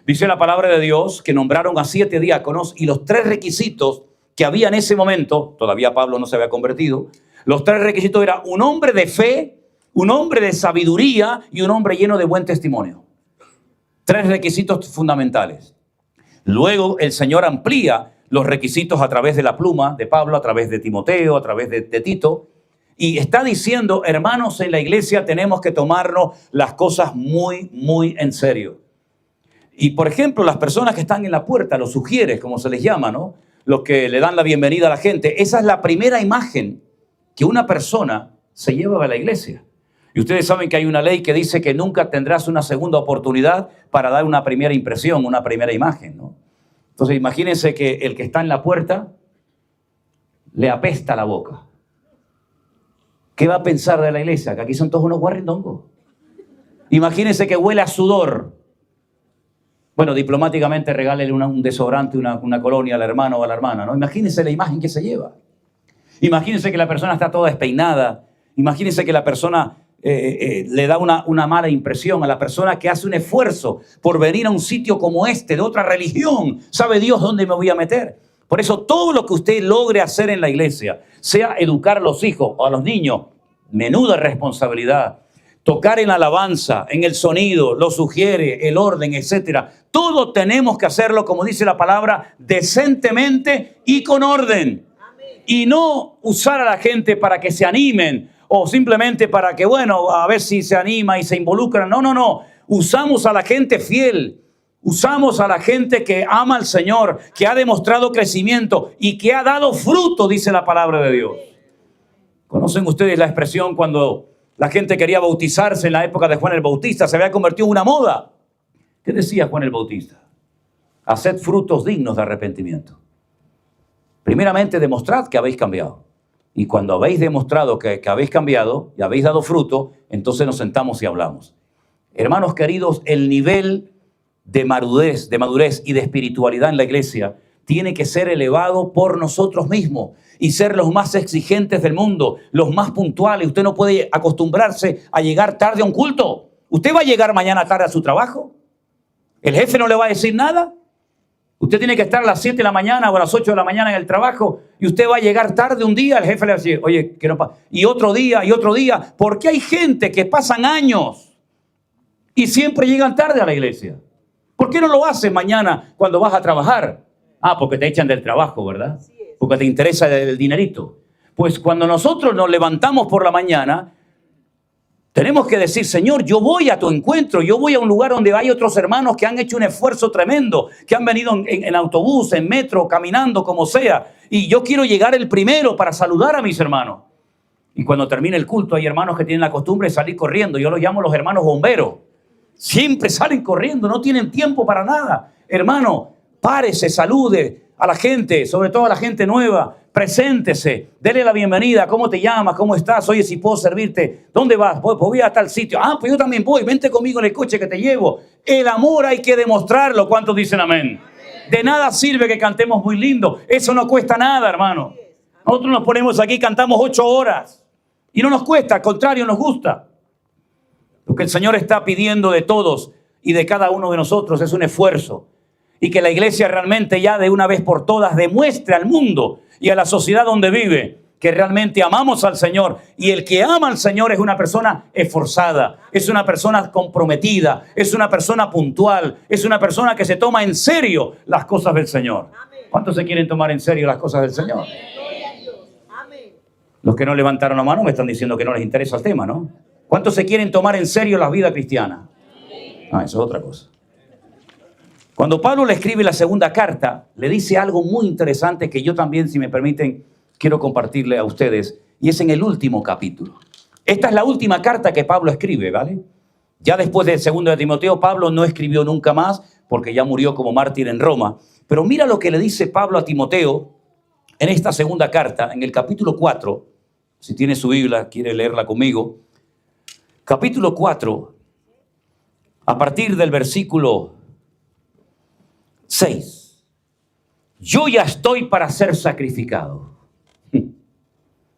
Speaker 1: Dice la palabra de Dios que nombraron a 7 diáconos y los 3 requisitos que había en ese momento, todavía Pablo no se había convertido, los 3 requisitos eran un hombre de fe, un hombre de sabiduría y un hombre lleno de buen testimonio. 3 requisitos fundamentales. Luego el Señor amplía los requisitos a través de la pluma de Pablo, a través de Timoteo, a través de Tito. Y está diciendo, hermanos, en la iglesia tenemos que tomarnos las cosas muy, muy en serio. Y, por ejemplo, las personas que están en la puerta, los sugieres, como se les llama, ¿no? Los que le dan la bienvenida a la gente. Esa es la primera imagen que una persona se lleva a la iglesia. Y ustedes saben que hay una ley que dice que nunca tendrás una segunda oportunidad para dar una primera impresión, una primera imagen, ¿no? Entonces, imagínense que el que está en la puerta le apesta la boca. ¿Qué va a pensar de la iglesia? Que aquí son todos unos guarrindongos. Imagínense que huele a sudor. Bueno, diplomáticamente regálele un desodorante, una colonia al hermano o a la hermana, ¿no? Imagínense la imagen que se lleva. Imagínense que la persona está toda despeinada. Imagínense que la persona le da una mala impresión a la persona que hace un esfuerzo por venir a un sitio como este, de otra religión. ¿Sabe Dios dónde me voy a meter? Por eso todo lo que usted logre hacer en la iglesia, sea educar a los hijos o a los niños, menuda responsabilidad. Tocar en la alabanza, en el sonido, lo sugiere, el orden, etcétera. Todo tenemos que hacerlo, como dice la palabra, decentemente y con orden. Y no usar a la gente para que se animen o simplemente para que, bueno, a ver si se anima y se involucran. No, no, no. Usamos a la gente fiel. Usamos a la gente que ama al Señor, que ha demostrado crecimiento y que ha dado fruto, dice la palabra de Dios. ¿Conocen ustedes la expresión cuando la gente quería bautizarse en la época de Juan el Bautista? Se había convertido en una moda. ¿Qué decía Juan el Bautista? Haced frutos dignos de arrepentimiento. Primeramente, demostrad que habéis cambiado. Y cuando habéis demostrado que habéis cambiado y habéis dado fruto, entonces nos sentamos y hablamos. Hermanos queridos, el nivel de madurez y de espiritualidad en la iglesia tiene que ser elevado por nosotros mismos y ser los más exigentes del mundo, los más puntuales. Usted no puede acostumbrarse a llegar tarde a un culto. ¿Usted va a llegar mañana tarde a su trabajo? ¿El jefe no le va a decir nada? Usted tiene que estar a las 7 de la mañana o a las 8 de la mañana en el trabajo y usted va a llegar tarde un día, el jefe le va a decir, oye, que no pasa. Y otro día, porque hay gente que pasan años y siempre llegan tarde a la iglesia. ¿Por qué no lo haces mañana cuando vas a trabajar? Ah, porque te echan del trabajo, ¿verdad? Porque te interesa el dinerito. Pues cuando nosotros nos levantamos por la mañana, tenemos que decir, Señor, yo voy a tu encuentro, yo voy a un lugar donde hay otros hermanos que han hecho un esfuerzo tremendo, que han venido en autobús, en metro, caminando, como sea, y yo quiero llegar el primero para saludar a mis hermanos. Y cuando termine el culto hay hermanos que tienen la costumbre de salir corriendo, yo los llamo los hermanos bomberos. Siempre salen corriendo, no tienen tiempo para nada. Hermano, párese, salude a la gente, sobre todo a la gente nueva. Preséntese, dele la bienvenida. ¿Cómo te llamas? ¿Cómo estás? Oye, si puedo servirte. ¿Dónde vas? Pues voy a tal sitio. Ah, pues yo también voy. Vente conmigo en el coche que te llevo. El amor hay que demostrarlo. ¿Cuántos dicen amén? De nada sirve que cantemos muy lindo. Eso no cuesta nada, hermano. Nosotros nos ponemos aquí, cantamos 8 horas. Y no nos cuesta, al contrario, nos gusta. Lo que el Señor está pidiendo de todos y de cada uno de nosotros es un esfuerzo. Y que la iglesia realmente ya de una vez por todas demuestre al mundo y a la sociedad donde vive que realmente amamos al Señor. Y el que ama al Señor es una persona esforzada, es una persona comprometida, es una persona puntual, es una persona que se toma en serio las cosas del Señor. ¿Cuántos se quieren tomar en serio las cosas del Señor? Los que no levantaron la mano me están diciendo que no les interesa el tema, ¿no? ¿Cuántos se quieren tomar en serio la vida cristiana? Ah, eso es otra cosa. Cuando Pablo le escribe la segunda carta, le dice algo muy interesante que yo también, si me permiten, quiero compartirle a ustedes. Y es en el último capítulo. Esta es la última carta que Pablo escribe, ¿vale? Ya después del segundo de Timoteo, Pablo no escribió nunca más porque ya murió como mártir en Roma. Pero mira lo que le dice Pablo a Timoteo en esta segunda carta, en el capítulo 4. Si tiene su Biblia, quiere leerla conmigo. Capítulo 4, a partir del versículo 6. Yo ya estoy para ser sacrificado.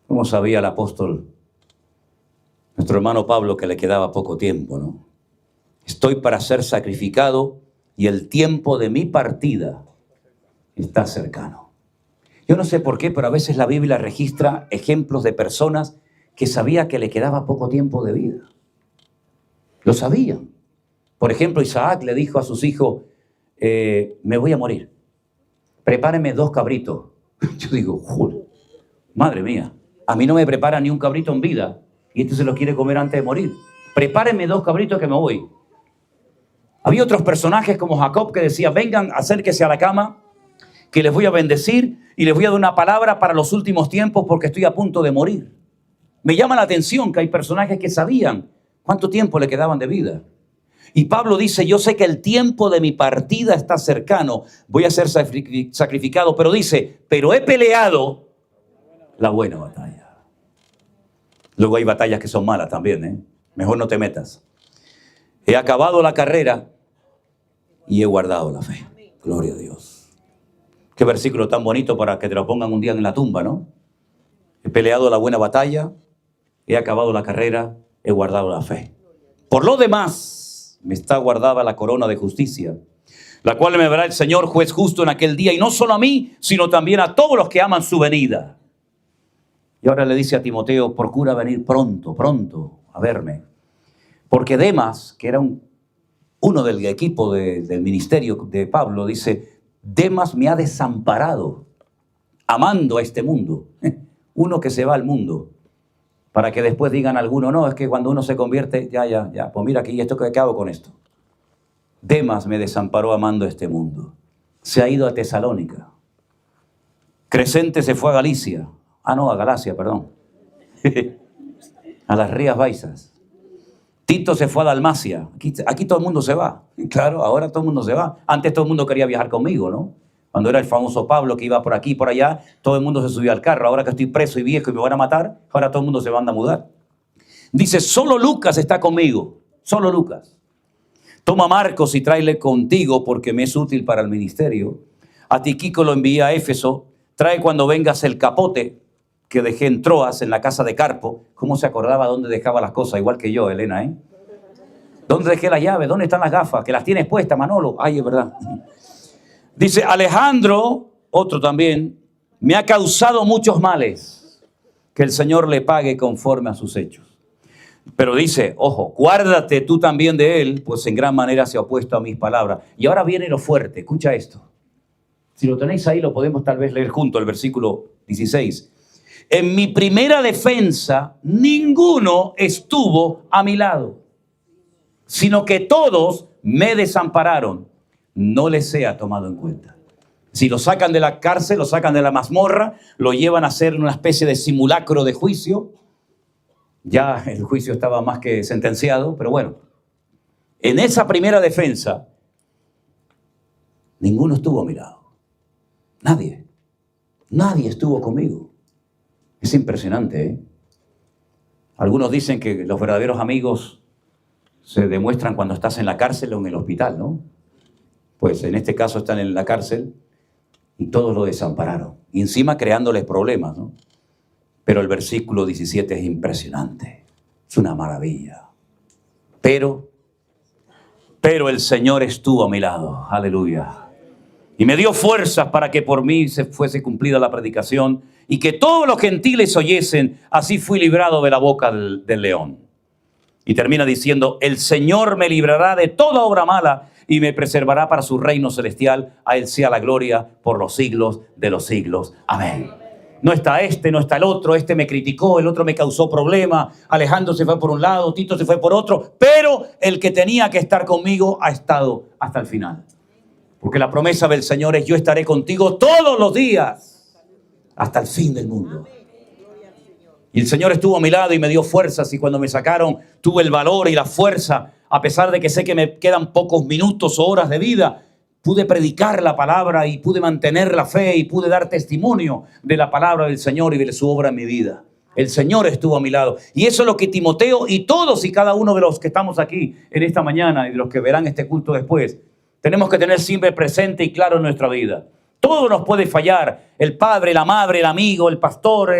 Speaker 1: ¿Cómo sabía el apóstol, nuestro hermano Pablo, que le quedaba poco tiempo, ¿no? Estoy para ser sacrificado y el tiempo de mi partida está cercano. Yo no sé por qué, pero a veces la Biblia registra ejemplos de personas que sabía que le quedaba poco tiempo de vida. Lo sabían. Por ejemplo, Isaac le dijo a sus hijos, me voy a morir. prepárenme 2 cabritos. Yo digo, joder, madre mía, a mí no me prepara ni un cabrito en vida y este se los quiere comer antes de morir. Prepárenme 2 cabritos que me voy. Había otros personajes como Jacob que decía, vengan, acérquese a la cama, que les voy a bendecir y les voy a dar una palabra para los últimos tiempos porque estoy a punto de morir. Me llama la atención que hay personajes que sabían cuánto tiempo le quedaban de vida. Y Pablo dice, yo sé que el tiempo de mi partida está cercano, voy a ser sacrificado, pero dice, pero he peleado la buena batalla. Luego hay batallas que son malas también, ¿eh? Mejor no te metas. He acabado la carrera y he guardado la fe. Gloria a Dios. Qué versículo tan bonito para que te lo pongan un día en la tumba, ¿no? He peleado la buena batalla, he acabado la carrera, he guardado la fe. Por lo demás, me está guardada la corona de justicia, la cual me dará el Señor juez justo en aquel día, y no solo a mí, sino también a todos los que aman su venida. Y ahora le dice a Timoteo, procura venir pronto a verme. Porque Demas, que era uno del equipo del ministerio de Pablo, dice, Demas me ha desamparado, amando a este mundo. Uno que se va al mundo, para que después digan algunos, no, es que cuando uno se convierte, ya, pues mira aquí, ¿esto qué hago con esto? Demas me desamparó amando a este mundo. Se ha ido a Tesalónica. Crescente se fue a Galacia, perdón. A las Rías Baixas. Tito se fue a Dalmacia. Aquí todo el mundo se va. Claro, ahora todo el mundo se va. Antes todo el mundo quería viajar conmigo, ¿no? Cuando era el famoso Pablo que iba por aquí y por allá, todo el mundo se subía al carro. Ahora que estoy preso y viejo y me van a matar, ahora todo el mundo se va a mudar. Dice, solo Lucas está conmigo. Solo Lucas. Toma a Marcos y tráele contigo porque me es útil para el ministerio. A Tíquico lo envié a Éfeso. Trae cuando vengas el capote que dejé en Troas, en la casa de Carpo. ¿Cómo se acordaba dónde dejaba las cosas? Igual que yo, Elena, ¿eh? ¿Dónde dejé las llaves? ¿Dónde están las gafas? Que las tienes puestas, Manolo. Ay, es verdad. Dice, Alejandro, otro también, me ha causado muchos males. Que el Señor le pague conforme a sus hechos. Pero dice, ojo, guárdate tú también de él, pues en gran manera se ha opuesto a mis palabras. Y ahora viene lo fuerte, escucha esto. Si lo tenéis ahí, lo podemos tal vez leer junto, el versículo 16. En mi primera defensa, ninguno estuvo a mi lado, sino que todos me desampararon. No les sea tomado en cuenta. Si lo sacan de la cárcel, lo sacan de la mazmorra, lo llevan a hacer una especie de simulacro de juicio. Ya el juicio estaba más que sentenciado, pero bueno. En esa primera defensa, ninguno estuvo a mi lado. Nadie estuvo conmigo. Es impresionante, ¿eh? Algunos dicen que los verdaderos amigos se demuestran cuando estás en la cárcel o en el hospital, ¿no? Pues en este caso están en la cárcel y todos lo desampararon. Y encima creándoles problemas, ¿no? Pero el versículo 17 es impresionante. Es una maravilla. Pero el Señor estuvo a mi lado. Aleluya. Y me dio fuerzas para que por mí se fuese cumplida la predicación y que todos los gentiles oyesen. Así fui librado de la boca del león. Y termina diciendo, el Señor me librará de toda obra mala y me preservará para su reino celestial. A Él sea la gloria por los siglos de los siglos. Amén. No está no está el otro. Este me criticó, el otro me causó problemas. Alejandro se fue por un lado, Tito se fue por otro. Pero el que tenía que estar conmigo ha estado hasta el final. Porque la promesa del Señor es, yo estaré contigo todos los días hasta el fin del mundo. Y el Señor estuvo a mi lado y me dio fuerzas. Y cuando me sacaron, tuve el valor y la fuerza. A pesar de que sé que me quedan pocos minutos o horas de vida, pude predicar la palabra y pude mantener la fe y pude dar testimonio de la palabra del Señor y de su obra en mi vida. El Señor estuvo a mi lado. Y eso es lo que Timoteo y todos y cada uno de los que estamos aquí en esta mañana y de los que verán este culto después, tenemos que tener siempre presente y claro en nuestra vida. Todo nos puede fallar, el padre, la madre, el amigo, el pastor,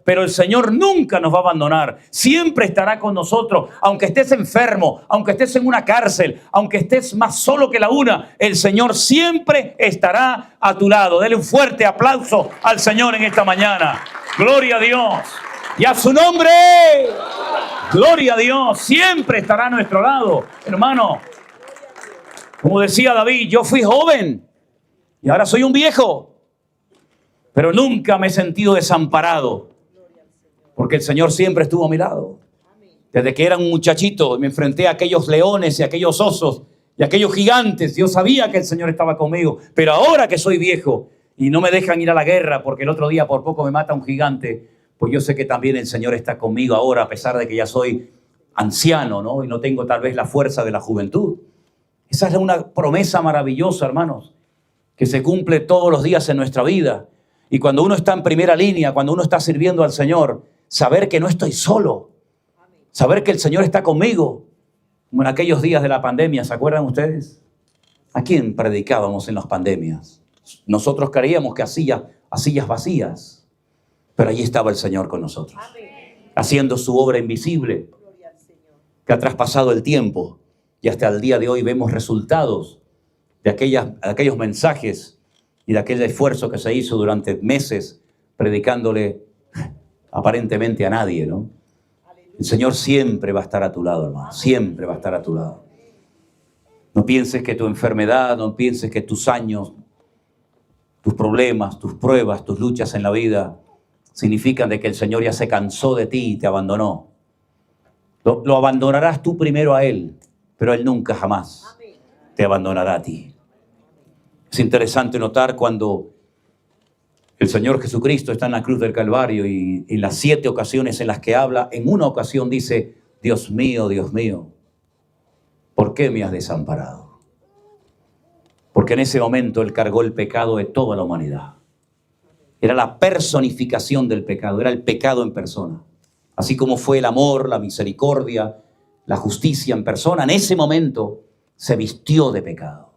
Speaker 1: pero el Señor nunca nos va a abandonar. Siempre estará con nosotros, aunque estés enfermo, aunque estés en una cárcel, aunque estés más solo que la una, el Señor siempre estará a tu lado. Dele un fuerte aplauso al Señor en esta mañana. Gloria a Dios. Y a su nombre, gloria a Dios, siempre estará a nuestro lado. Hermano, como decía David, yo fui joven Y ahora soy un viejo. Pero nunca me he sentido desamparado. Porque el Señor siempre estuvo a mi lado. Desde que era un muchachito me enfrenté a aquellos leones y a aquellos osos y a aquellos gigantes. Yo sabía que el Señor estaba conmigo. Pero ahora que soy viejo y no me dejan ir a la guerra porque el otro día por poco me mata un gigante, pues yo sé que también el Señor está conmigo ahora, a pesar de que ya soy anciano, ¿no? Y no tengo tal vez la fuerza de la juventud. Esa es una promesa maravillosa, hermanos, que se cumple todos los días en nuestra vida. Y cuando uno está en primera línea, cuando uno está sirviendo al Señor, saber que no estoy solo, saber que el Señor está conmigo, como en aquellos días de la pandemia, ¿se acuerdan ustedes? ¿A quién predicábamos en las pandemias? Nosotros creíamos que a sillas vacías, pero allí estaba el Señor con nosotros, haciendo su obra invisible, que ha traspasado el tiempo, y hasta el día de hoy vemos resultados de aquellos mensajes y de aquel esfuerzo que se hizo durante meses predicándole aparentemente a nadie, ¿no? El Señor siempre va a estar a tu lado, hermano. Siempre va a estar a tu lado. No pienses que tu enfermedad, no pienses que tus años, tus problemas, tus pruebas, tus luchas en la vida significan de que el Señor ya se cansó de ti y te abandonó. Lo abandonarás tú primero a Él, pero Él nunca jamás te abandonará a ti. Es interesante notar cuando el Señor Jesucristo está en la cruz del Calvario y en las 7 ocasiones en las que habla, en una ocasión dice, Dios mío, ¿por qué me has desamparado? Porque en ese momento Él cargó el pecado de toda la humanidad. Era la personificación del pecado, era el pecado en persona. Así como fue el amor, la misericordia, la justicia en persona, en ese momento se vistió de pecado.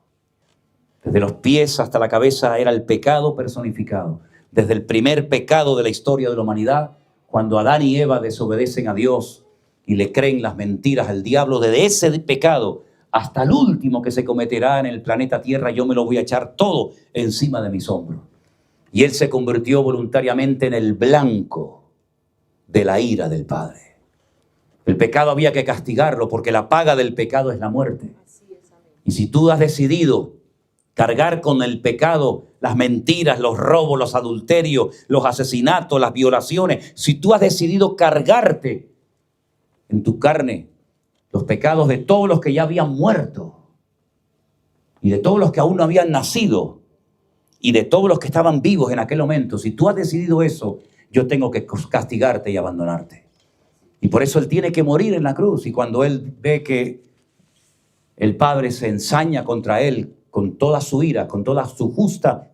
Speaker 1: Desde los pies hasta la cabeza era el pecado personificado. Desde el primer pecado de la historia de la humanidad, cuando Adán y Eva desobedecen a Dios y le creen las mentiras al diablo, desde ese pecado hasta el último que se cometerá en el planeta Tierra, yo me lo voy a echar todo encima de mis hombros. Y Él se convirtió voluntariamente en el blanco de la ira del Padre. El pecado había que castigarlo porque la paga del pecado es la muerte. Y si tú has decidido cargar con el pecado, las mentiras, los robos, los adulterios, los asesinatos, las violaciones, si tú has decidido cargarte en tu carne los pecados de todos los que ya habían muerto y de todos los que aún no habían nacido y de todos los que estaban vivos en aquel momento, si tú has decidido eso, yo tengo que castigarte y abandonarte. Y por eso Él tiene que morir en la cruz. Y cuando Él ve que el Padre se ensaña contra Él con toda su ira, con toda su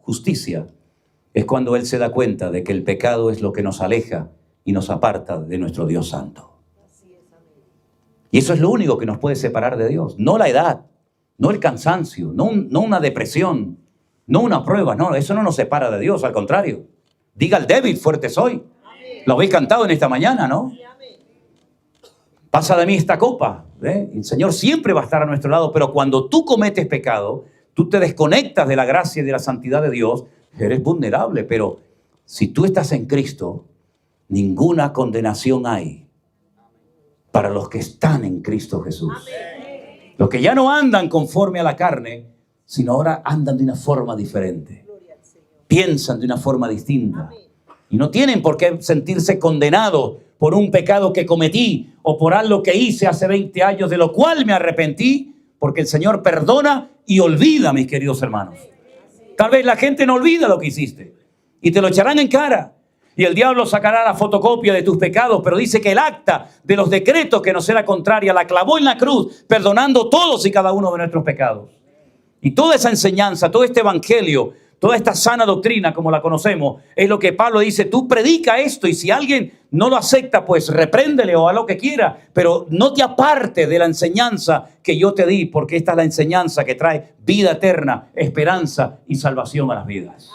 Speaker 1: justicia, es cuando Él se da cuenta de que el pecado es lo que nos aleja y nos aparta de nuestro Dios Santo. Y eso es lo único que nos puede separar de Dios. No la edad, no el cansancio, no una depresión, no una prueba. No, eso no nos separa de Dios, al contrario. Diga al débil, fuerte soy. Lo habéis cantado en esta mañana, ¿no? Pasa de mí esta copa. El Señor siempre va a estar a nuestro lado, pero cuando tú cometes pecado, tú te desconectas de la gracia y de la santidad de Dios, eres vulnerable. Pero si tú estás en Cristo, ninguna condenación hay para los que están en Cristo Jesús. Los que ya no andan conforme a la carne, sino ahora andan de una forma diferente. Piensan de una forma distinta. Y no tienen por qué sentirse condenados por un pecado que cometí o por algo que hice hace 20 años, de lo cual me arrepentí, porque el Señor perdona y olvida, mis queridos hermanos. Tal vez la gente no olvida lo que hiciste y te lo echarán en cara. Y el diablo sacará la fotocopia de tus pecados, pero dice que el acta de los decretos que nos era contraria la clavó en la cruz, perdonando todos y cada uno de nuestros pecados. Y toda esa enseñanza, todo este evangelio, toda esta sana doctrina como la conocemos, es lo que Pablo dice, tú predica esto y si alguien no lo acepta, pues repréndele o haz lo que quiera, pero no te aparte de la enseñanza que yo te di, porque esta es la enseñanza que trae vida eterna, esperanza y salvación a las vidas.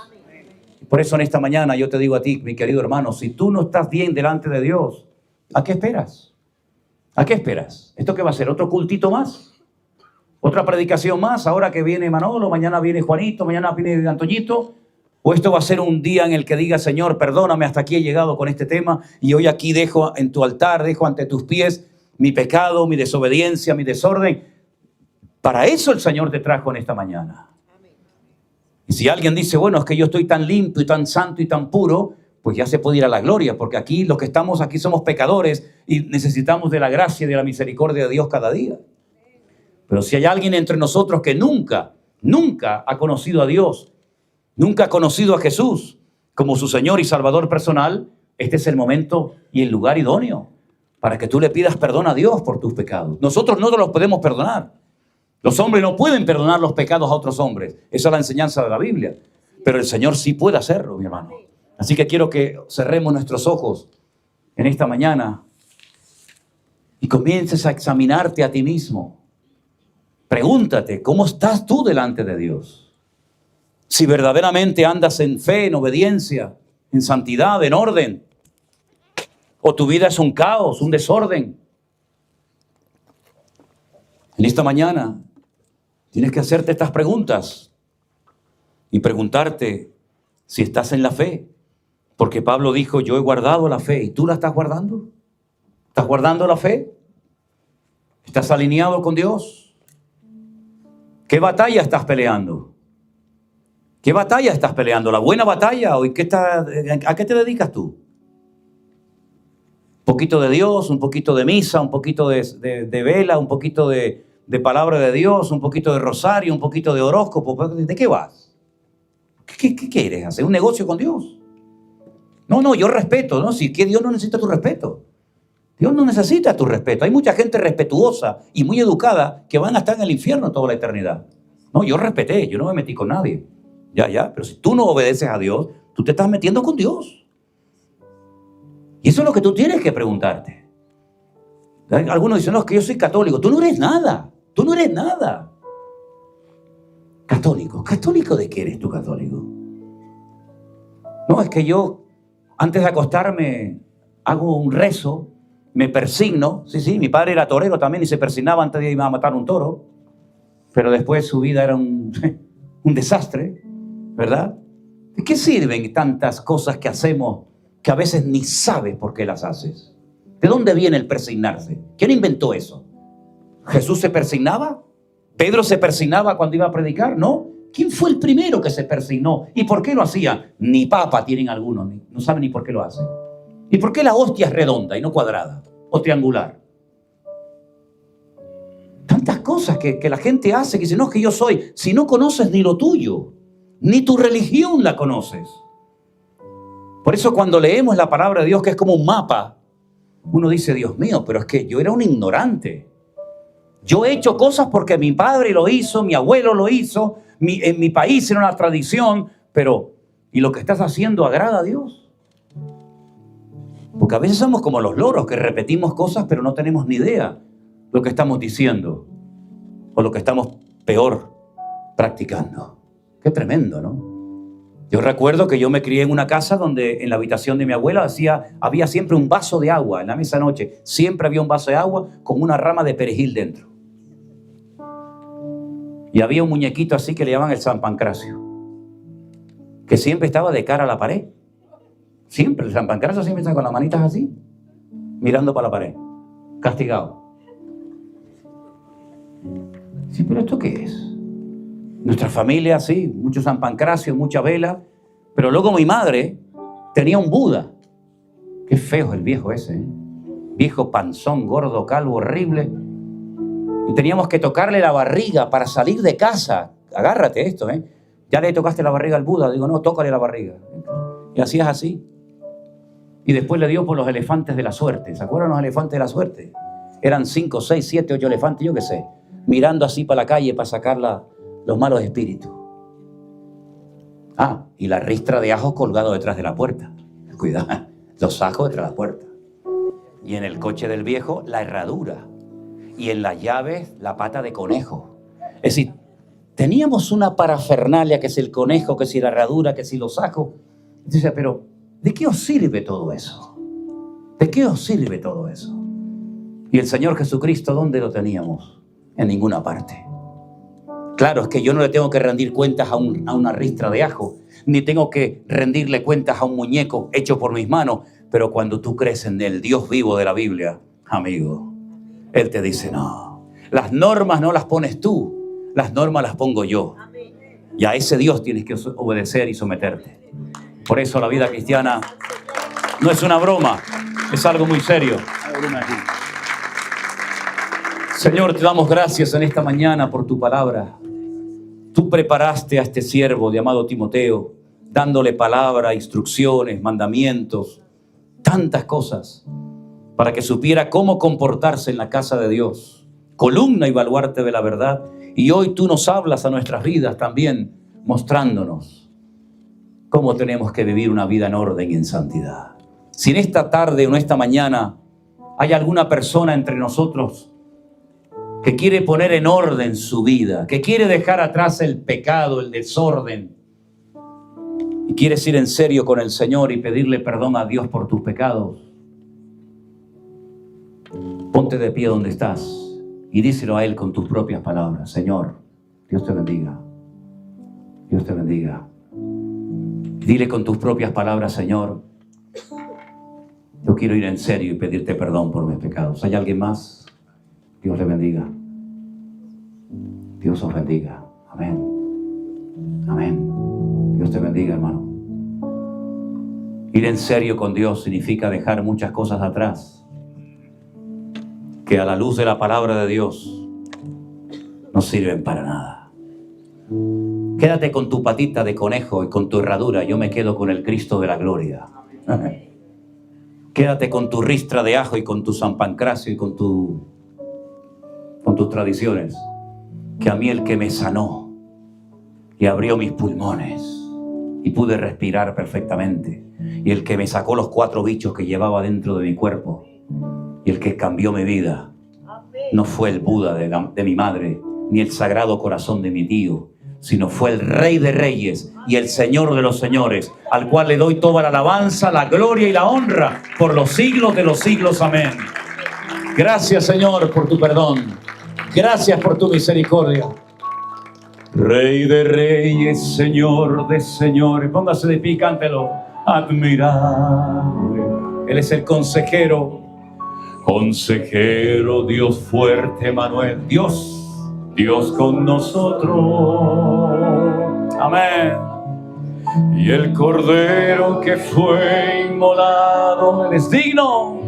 Speaker 1: Por eso en esta mañana yo te digo a ti, mi querido hermano, si tú no estás bien delante de Dios, ¿a qué esperas? ¿A qué esperas? ¿Esto qué va a ser? ¿Otro cultito más? ¿Otra predicación más? Ahora que viene Manolo, mañana viene Juanito, mañana viene Antoñito. ¿O esto va a ser un día en el que diga, Señor, perdóname, hasta aquí he llegado con este tema y hoy aquí dejo en tu altar, dejo ante tus pies mi pecado, mi desobediencia, mi desorden? Para eso el Señor te trajo en esta mañana. Y si alguien dice, bueno, es que yo estoy tan limpio y tan santo y tan puro, pues ya se puede ir a la gloria, porque aquí los que estamos aquí somos pecadores y necesitamos de la gracia y de la misericordia de Dios cada día. Pero si hay alguien entre nosotros que nunca ha conocido a Dios, nunca ha conocido a Jesús como su Señor y Salvador personal, este es el momento y el lugar idóneo para que tú le pidas perdón a Dios por tus pecados. Nosotros no los podemos perdonar. Los hombres no pueden perdonar los pecados a otros hombres. Esa es la enseñanza de la Biblia. Pero el Señor sí puede hacerlo, mi hermano. Así que quiero que cerremos nuestros ojos en esta mañana y comiences a examinarte a ti mismo. Pregúntate, ¿cómo estás tú delante de Dios? Si verdaderamente andas en fe, en obediencia, en santidad, en orden, o tu vida es un caos, un desorden. En esta mañana tienes que hacerte estas preguntas y preguntarte si estás en la fe. Porque Pablo dijo, yo he guardado la fe. ¿Y tú la estás guardando? ¿Estás guardando la fe? ¿Estás alineado con Dios? ¿Qué batalla estás peleando? ¿Qué batalla estás peleando? ¿La buena batalla? ¿O a qué te dedicas tú? Un poquito de Dios, un poquito de misa, un poquito de vela, un poquito de palabra de Dios, un poquito de rosario, un poquito de horóscopo. ¿De qué vas? ¿Qué quieres? ¿Hacer un negocio con Dios? No, yo respeto, ¿no? Si que Dios no necesita tu respeto. Dios no necesita tu respeto. Hay mucha gente respetuosa y muy educada que van a estar en el infierno toda la eternidad. No, yo respeté, yo no me metí con nadie. Ya, pero si tú no obedeces a Dios, tú te estás metiendo con Dios. Y eso es lo que tú tienes que preguntarte. Algunos dicen, no, es que yo soy católico. Tú no eres nada. Tú no eres nada. Católico. ¿Católico de qué eres tú católico? No, es que yo, antes de acostarme, hago un rezo, me persigno. Sí, mi padre era torero también y se persignaba antes de ir a matar un toro. Pero después su vida era un desastre, ¿verdad? ¿De qué sirven tantas cosas que hacemos que a veces ni sabes por qué las haces? ¿De dónde viene el persignarse? ¿Quién inventó eso? ¿Jesús se persignaba? ¿Pedro se persignaba cuando iba a predicar? ¿No? ¿Quién fue el primero que se persignó? ¿Y por qué lo hacía? Ni papa tienen algunos, no saben ni por qué lo hacen. ¿Y por qué la hostia es redonda y no cuadrada o triangular? Tantas cosas que la gente hace que dice, no, es que yo soy. Si no conoces ni lo tuyo, ni tu religión la conoces. Por eso cuando leemos la palabra de Dios, que es como un mapa, uno dice, Dios mío, pero es que yo era un ignorante. Yo he hecho cosas porque mi padre lo hizo, mi abuelo lo hizo, en mi país era una tradición, pero ¿y lo que estás haciendo agrada a Dios? Porque a veces somos como los loros que repetimos cosas pero no tenemos ni idea lo que estamos diciendo o lo que estamos peor practicando. Qué tremendo, ¿no? Yo recuerdo que yo me crié en una casa donde en la habitación de mi abuela había siempre un vaso de agua en la mesa de noche. Siempre había un vaso de agua con una rama de perejil dentro. Y había un muñequito así que le llaman el San Pancracio, que siempre estaba de cara a la pared. Siempre, el San Pancracio siempre estaba con las manitas así, mirando para la pared, castigado. Sí, pero ¿esto qué es? Nuestra familia, sí, mucho San Pancracio, mucha vela, pero luego mi madre tenía un Buda. Qué feo es el viejo ese, ¿eh? Viejo panzón, gordo, calvo, horrible. Y teníamos que tocarle la barriga para salir de casa. Agárrate esto, ¿eh? Ya le tocaste la barriga al Buda. Digo, no, tócale la barriga. Y hacías así. Y después le dio por los elefantes de la suerte. ¿Se acuerdan los elefantes de la suerte? Eran 5, 6, 7, 8 elefantes, yo qué sé. Mirando así para la calle para sacar los malos espíritus. Ah, y la ristra de ajos colgado detrás de la puerta. Cuidado, los ajos detrás de la puerta. Y en el coche del viejo, la herradura. Y en las llaves, la pata de conejo. Es decir, teníamos una parafernalia, que es el conejo, que si la herradura, que si los ajos. Entonces, pero ¿de qué os sirve todo eso? ¿De qué os sirve todo eso? Y el Señor Jesucristo, ¿dónde lo teníamos? En ninguna parte. Claro, es que yo no le tengo que rendir cuentas a una ristra de ajo, ni tengo que rendirle cuentas a un muñeco hecho por mis manos, pero cuando tú crees en el Dios vivo de la Biblia, amigo, Él te dice, no, las normas no las pones tú, las normas las pongo yo. Y a ese Dios tienes que obedecer y someterte. Por eso la vida cristiana no es una broma, es algo muy serio. Señor, te damos gracias en esta mañana por tu palabra. Tú preparaste a este siervo llamado Timoteo, dándole palabra, instrucciones, mandamientos, tantas cosas, para que supiera cómo comportarse en la casa de Dios, columna y baluarte de la verdad. Y hoy tú nos hablas a nuestras vidas también, mostrándonos cómo tenemos que vivir una vida en orden y en santidad. Si en esta tarde o en esta mañana hay alguna persona entre nosotros que quiere poner en orden su vida, que quiere dejar atrás el pecado, el desorden, y quieres ir en serio con el Señor y pedirle perdón a Dios por tus pecados, ponte de pie donde estás y díselo a Él con tus propias palabras. Señor, Dios te bendiga. Dios te bendiga. Dile con tus propias palabras: Señor, yo quiero ir en serio y pedirte perdón por mis pecados. ¿Hay alguien más? Dios le bendiga. Dios os bendiga. Amén. Amén. Dios te bendiga, hermano. Ir en serio con Dios significa dejar muchas cosas atrás que a la luz de la palabra de Dios no sirven para nada. Quédate con tu patita de conejo y con tu herradura. Yo me quedo con el Cristo de la gloria. Quédate con tu ristra de ajo y con tu San Pancracio y con tus tradiciones. Que a mí el que me sanó y abrió mis pulmones y pude respirar perfectamente, y el que me sacó los 4 bichos que llevaba dentro de mi cuerpo, y el que cambió mi vida, no fue el Buda de mi madre, ni el Sagrado Corazón de mi tío, sino fue el Rey de Reyes y el Señor de los Señores, al cual le doy toda la alabanza, la gloria y la honra por los siglos de los siglos. Amén. Gracias, Señor, por tu perdón. Gracias por tu misericordia. Rey de Reyes, Señor de Señores. Póngase de pie y cántelo. Admirable. Él es el consejero. Consejero, Dios fuerte, Manuel. Dios con nosotros. Amén. Y el Cordero que fue inmolado, Él es digno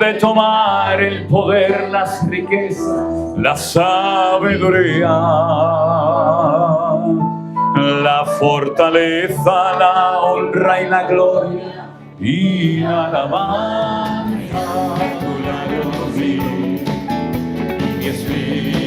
Speaker 1: de tomar el poder, las riquezas, la sabiduría, la fortaleza, la honra y la gloria y la alabanza. Tu lado sí, y mi espíritu